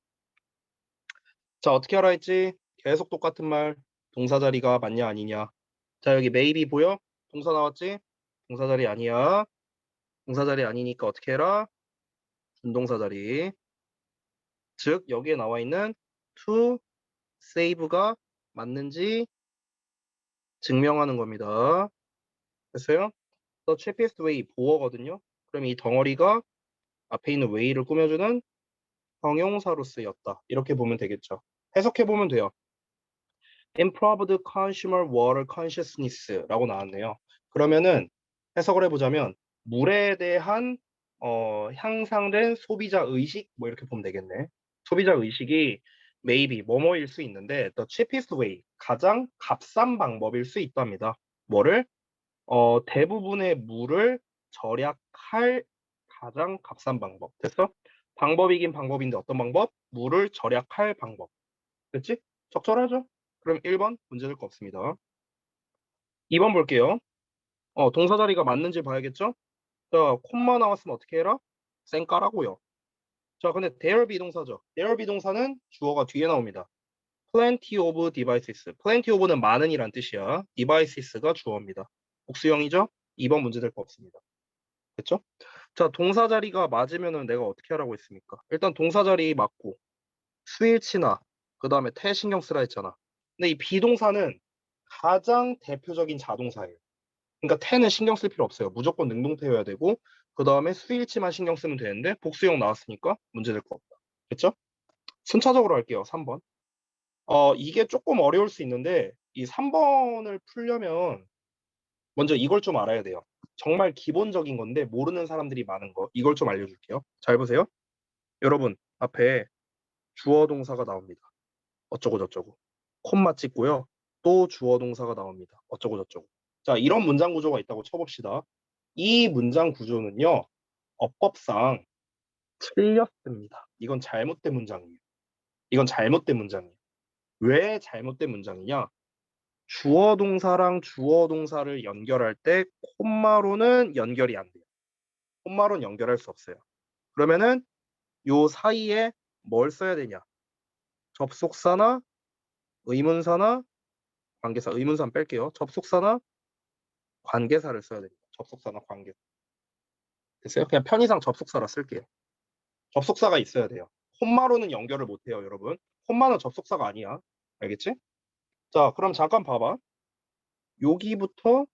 S1: 자, 어떻게 알아 했지? 계속 똑같은 말. 동사 자리가 맞냐, 아니냐. 자, 여기 maybe 보여? 동사 나왔지? 동사 자리 아니야. 동사 자리 아니니까 어떻게 해라? 준동사 자리. 즉, 여기에 나와 있는 to save가 맞는지 증명하는 겁니다. 됐어요? The cheapest way 보어거든요. 그럼 이 덩어리가 앞에 있는 way를 꾸며주는 형용사로 쓰였다. 이렇게 보면 되겠죠. 해석해 보면 돼요. Improved consumer water consciousness라고 나왔네요. 그러면은 해석을 해보자면 물에 대한 향상된 소비자 의식 뭐 이렇게 보면 되겠네. 소비자 의식이 maybe 뭐뭐일 수 있는데 the cheapest way 가장 값싼 방법일 수 있답니다. 뭐를 대부분의 물을 절약할 가장 값싼 방법. 됐어? 방법이긴 방법인데 어떤 방법? 물을 절약할 방법. 됐지? 적절하죠? 그럼 1번 문제 될 거 없습니다. 2번 볼게요. 동사 자리가 맞는지 봐야겠죠? 자, 콤마 나왔으면 어떻게 해라? 쌩 까라고요. 자, 근데 there 비동사죠. there 비동사는 주어가 뒤에 나옵니다. plenty of devices. plenty of는 많은이란 뜻이야. devices가 주어입니다. 복수형이죠? 2번 문제 될 거 없습니다. 됐죠? 자, 동사 자리가 맞으면은 내가 어떻게 하라고 했습니까? 일단 동사 자리 맞고 수일치나 그 다음에 태 신경 쓰라 했잖아. 근데 이 비동사는 가장 대표적인 자동사예요. 그러니까 태는 신경 쓸 필요 없어요. 무조건 능동태여야 되고 그 다음에 수일치만 신경 쓰면 되는데 복수형 나왔으니까 문제될 거 없다. 됐죠? 순차적으로 할게요. 3번. 이게 조금 어려울 수 있는데 이 3번을 풀려면 먼저 이걸 좀 알아야 돼요. 정말 기본적인 건데 모르는 사람들이 많은 거. 이걸 좀 알려줄게요. 잘 보세요. 여러분 앞에 주어 동사가 나옵니다. 어쩌고 저쩌고. 콤마 찍고요. 또 주어 동사가 나옵니다. 어쩌고 저쩌고. 자, 이런 문장 구조가 있다고 쳐봅시다. 이 문장 구조는요. 어법상 틀렸습니다. 이건 잘못된 문장이에요. 이건 잘못된 문장이에요. 왜 잘못된 문장이냐? 주어 동사랑 주어 동사를 연결할 때 콤마로는 연결이 안 돼요. 콤마로는 연결할 수 없어요. 그러면은 요 사이에 뭘 써야 되냐? 접속사나 의문사나 관계사, 의문사는 뺄게요. 접속사나 관계사를 써야 됩니다. 접속사나 관계사. 됐어요? 그냥 편의상 접속사라 쓸게요. 접속사가 있어야 돼요. 콤마로는 연결을 못 해요, 여러분. 콤마는 접속사가 아니야. 알겠지? 자, 그럼 잠깐 봐봐. 여기부터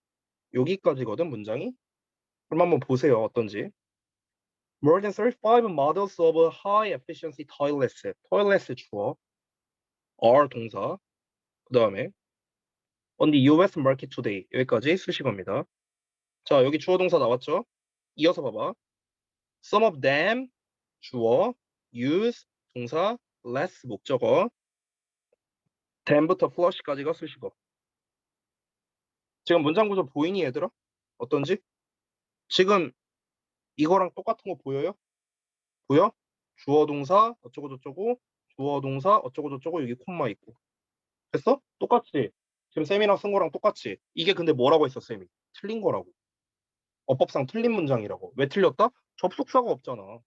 S1: 여기까지거든, 문장이. 그럼 한번 보세요, 어떤지. More than 35 models of high efficiency toilets. toilets 주어, are 동사. 그 다음에 on the US market today. 여기까지 수식어입니다. 자, 여기 주어 동사 나왔죠? 이어서 봐봐. Some of them 주어, use 동사, less 목적어, then부터 flush까지가 수식어. 지금 문장 구조 보이니 얘들아? 어떤지? 지금 이거랑 똑같은 거 보여요? 보여? 주어 동사 어쩌고 저쩌고, 주어 동사 어쩌고 저쩌고 여기 콤마 있고. 됐어? 똑같지? 지금 쌤이랑 쓴 거랑 똑같지? 이게 근데 뭐라고 했어 쌤이? 틀린 거라고. 어법상 틀린 문장이라고. 왜 틀렸다? 접속사가 없잖아.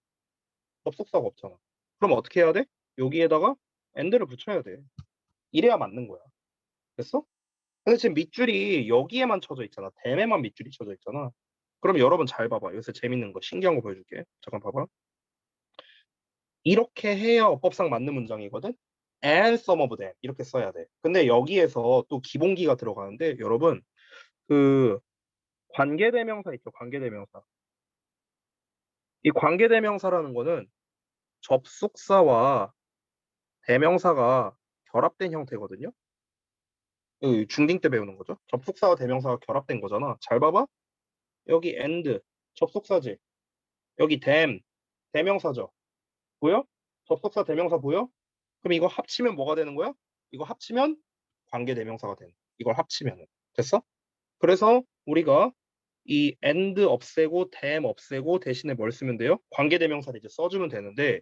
S1: 접속사가 없잖아. 그럼 어떻게 해야 돼? 여기에다가 and를 붙여야 돼. 이래야 맞는 거야. 됐어? 근데 지금 밑줄이 여기에만 쳐져 있잖아. 댐에만 밑줄이 쳐져 있잖아. 그럼 여러분 잘 봐봐. 요새 재밌는 거, 신기한 거 보여줄게. 잠깐 봐봐. 이렇게 해야 어법상 맞는 문장이거든? and some of them 이렇게 써야 돼. 근데 여기에서 또 기본기가 들어가는데 여러분 그 관계대명사 있죠? 관계대명사. 이 관계대명사라는 거는 접속사와 대명사가 결합된 형태거든요. 중딩 때 배우는 거죠. 접속사와 대명사가 결합된 거잖아. 잘 봐봐. 여기 and 접속사지. 여기 them 대명사죠. 보여? 접속사 대명사 보여? 그럼 이거 합치면 뭐가 되는 거야? 이거 합치면 관계대명사가 되는 거야. 이걸 합치면은. 됐어? 그래서 우리가 이 and 없애고 them 없애고 대신에 뭘 쓰면 돼요? 관계대명사를 이제 써주면 되는데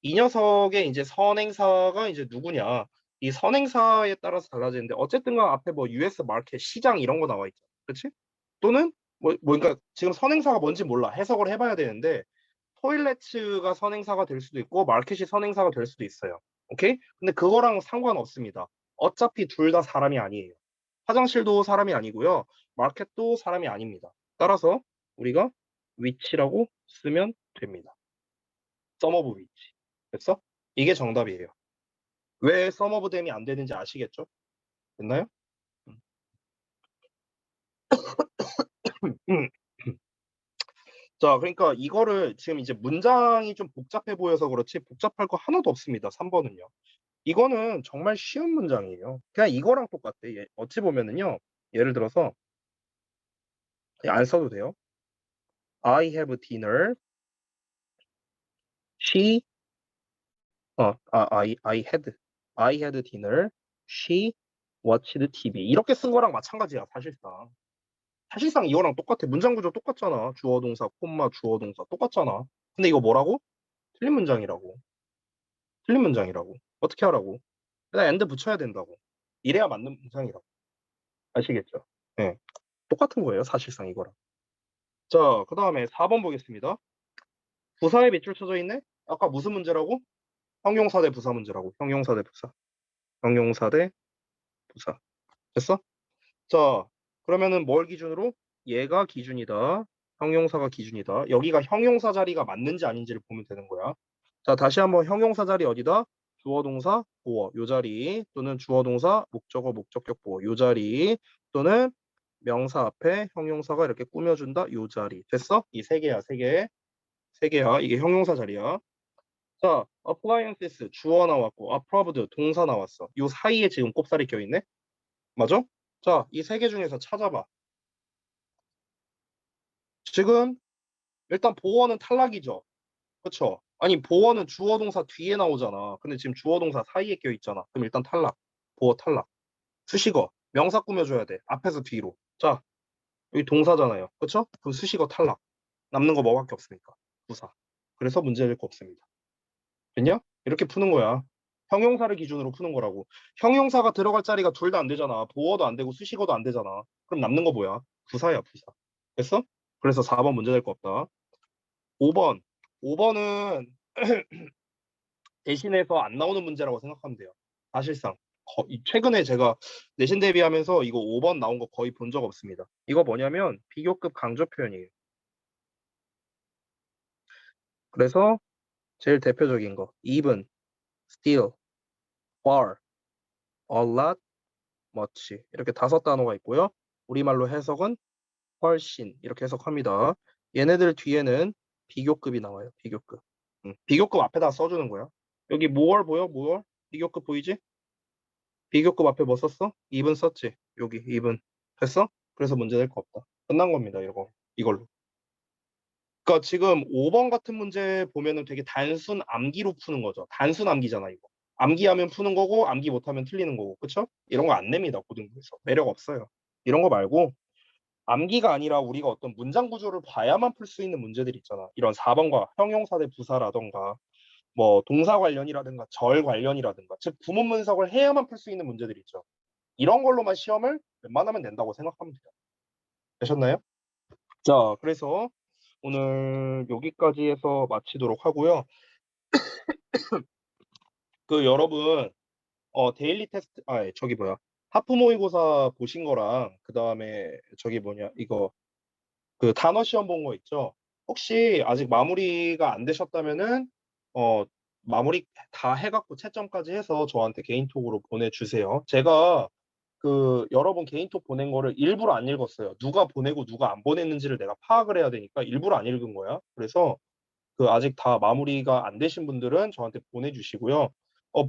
S1: 이 녀석의 이제 선행사가 이제 누구냐? 이 선행사에 따라서 달라지는데 어쨌든 간 앞에 뭐 US 마켓 시장 이런 거 나와 있죠. 그렇지? 또는 그러니까 지금 선행사가 뭔지 몰라. 해석을 해봐야 되는데 토일레츠가 선행사가 될 수도 있고 마켓이 선행사가 될 수도 있어요. 오케이? 근데 그거랑 상관없습니다. 어차피 둘 다 사람이 아니에요. 화장실도 사람이 아니고요. 마켓도 사람이 아닙니다. 따라서 우리가 위치라고 쓰면 됩니다. some of which. 됐어? 이게 정답이에요. 왜 some of them이 안 되는지 아시겠죠? 됐나요? 음. 자, 그러니까 이거를 지금 이제 문장이 좀 복잡해 보여서 그렇지 복잡할 거 하나도 없습니다. 3번은요. 이거는 정말 쉬운 문장이에요. 그냥 이거랑 똑같아. 어찌 보면은요. 예를 들어서 그냥 안 써도 돼요. I have dinner. She I had dinner. She watched TV. 이렇게 쓴 거랑 마찬가지야, 사실상. 사실상 이거랑 똑같아. 문장 구조 똑같잖아. 주어 동사, 콤마 주어 동사 똑같잖아. 근데 이거 뭐라고? 틀린 문장이라고. 틀린 문장이라고. 어떻게 하라고? 그냥 and 붙여야 된다고. 이래야 맞는 문장이라고. 아시겠죠? 네. 똑같은 거예요, 사실상 이거랑. 자, 그 다음에 4번 보겠습니다. 부사에 밑줄 쳐져 있네? 아까 무슨 문제라고? 형용사 대 부사 문제라고. 형용사 대 부사. 형용사 대 부사. 됐어? 자, 그러면은 뭘 기준으로? 얘가 기준이다. 형용사가 기준이다. 여기가 형용사 자리가 맞는지 아닌지를 보면 되는 거야. 자, 다시 한번 형용사 자리 어디다? 주어 동사 보어 요 자리 또는 주어 동사 목적어 목적격 보어 요 자리 또는 명사 앞에 형용사가 이렇게 꾸며준다 요 자리. 됐어? 이 세 개야, 세 개. 세 개야. 이게 형용사 자리야. 자, appliances 주어 나왔고 approved 동사 나왔어. 요 사이에 지금 꼽살이 껴있네? 맞아? 자, 이 세 개 중에서 찾아봐. 지금 일단 보어는 탈락이죠. 그쵸? 아니 보어는 주어 동사 뒤에 나오잖아. 근데 지금 주어 동사 사이에 껴있잖아. 그럼 일단 탈락. 보어 탈락. 수식어. 명사 꾸며줘야 돼. 앞에서 뒤로. 자, 여기 동사잖아요. 그쵸? 그럼 수식어 탈락. 남는 거 뭐밖에 없습니까? 부사. 그래서 문제될 거 없습니다. 됐냐? 이렇게 푸는 거야. 형용사를 기준으로 푸는 거라고. 형용사가 들어갈 자리가 둘 다 안 되잖아. 보어도 안 되고 수식어도 안 되잖아. 그럼 남는 거 뭐야? 부사야, 부사. 됐어? 그래서 4번 문제 될 거 없다. 5번. 5번은 대신해서 안 나오는 문제라고 생각하면 돼요. 사실상. 최근에 제가 내신 대비하면서 이거 5번 나온 거 거의 본 적 없습니다. 이거 뭐냐면 비교급 강조 표현이에요. 그래서 제일 대표적인 거. even, still, far, a lot, much 이렇게 5단어가 있고요. 우리말로 해석은 훨씬 이렇게 해석합니다. 얘네들 뒤에는 비교급이 나와요. 비교급. 비교급 앞에다 써주는 거야. 여기 more 보여? more? 비교급 보이지? 비교급 앞에 뭐 썼어? even 썼지? 여기 even. 됐어? 그래서 문제 될 거 없다. 끝난 겁니다. 이걸로. 그러니까 지금 5번 같은 문제 보면은 되게 단순 암기로 푸는 거죠. 단순 암기잖아, 이거. 암기하면 푸는 거고 암기 못하면 틀리는 거고. 그쵸? 이런 거 안 냅니다. 고등부에서. 매력 없어요. 이런 거 말고 암기가 아니라 우리가 어떤 문장 구조를 봐야만 풀 수 있는 문제들 있잖아. 이런 4번과 형용사 대 부사라던가 뭐 동사 관련이라든가 절 관련이라든가 즉 구문 분석을 해야만 풀 수 있는 문제들 있죠. 이런 걸로만 시험을 웬만하면 낸다고 생각하면 돼요. 되셨나요? 자, 그래서 오늘 여기까지 해서 마치도록 하고요. 그 여러분 데일리 테스트 저기 뭐야 하프 모의고사 보신 거랑 그 다음에 저기 뭐냐 이거 그 단어 시험 본 거 있죠? 혹시 아직 마무리가 안 되셨다면은 어 마무리 다 해갖고 채점까지 해서 저한테 개인톡으로 보내주세요. 제가 그 여러분 개인톡 보낸 거를 일부러 안 읽었어요. 누가 보내고 누가 안 보냈는지를 내가 파악을 해야 되니까 일부러 안 읽은 거야. 그래서 그 아직 다 마무리가 안 되신 분들은 저한테 보내주시고요.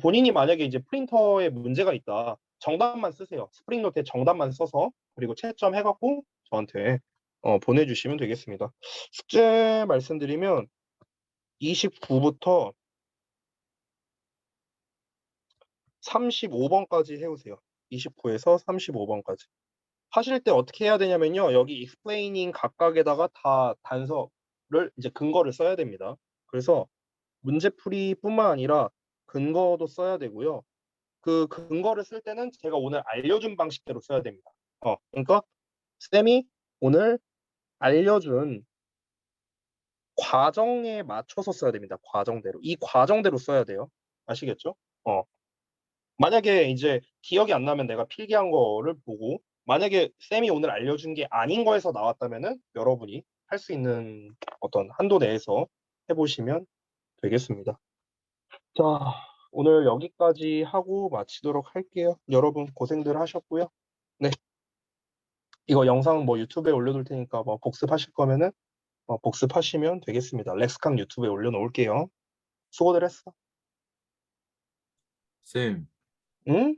S1: 본인이 만약에 이제 프린터에 문제가 있다. 정답만 쓰세요. 스프링노트에 정답만 써서 그리고 채점 해갖고 저한테 보내주시면 되겠습니다. 숙제 말씀드리면 29부터 35번까지 해오세요. 29에서 35번까지. 하실 때 어떻게 해야 되냐면요. 여기 explaining 각각에다가 다 단서를 이제 근거를 써야 됩니다. 그래서 문제풀이뿐만 아니라 근거도 써야 되고요. 그 근거를 쓸 때는 제가 오늘 알려준 방식대로 써야 됩니다. 그러니까 쌤이 오늘 알려준 과정에 맞춰서 써야 됩니다. 과정대로. 이 과정대로 써야 돼요. 아시겠죠? 어. 만약에 이제 기억이 안 나면 내가 필기한 거를 보고 만약에 쌤이 오늘 알려준 게 아닌 거에서 나왔다면은 여러분이 할 수 있는 어떤 한도 내에서 해보시면 되겠습니다. 자, 오늘 여기까지 하고 마치도록 할게요. 여러분 고생들 하셨고요. 네. 이거 영상 뭐 유튜브에 올려둘 테니까 뭐 복습하실 거면은 복습하시면 되겠습니다. 렉스캉 유튜브에 올려놓을게요. 수고들 했어.
S3: 쌤,
S1: 응?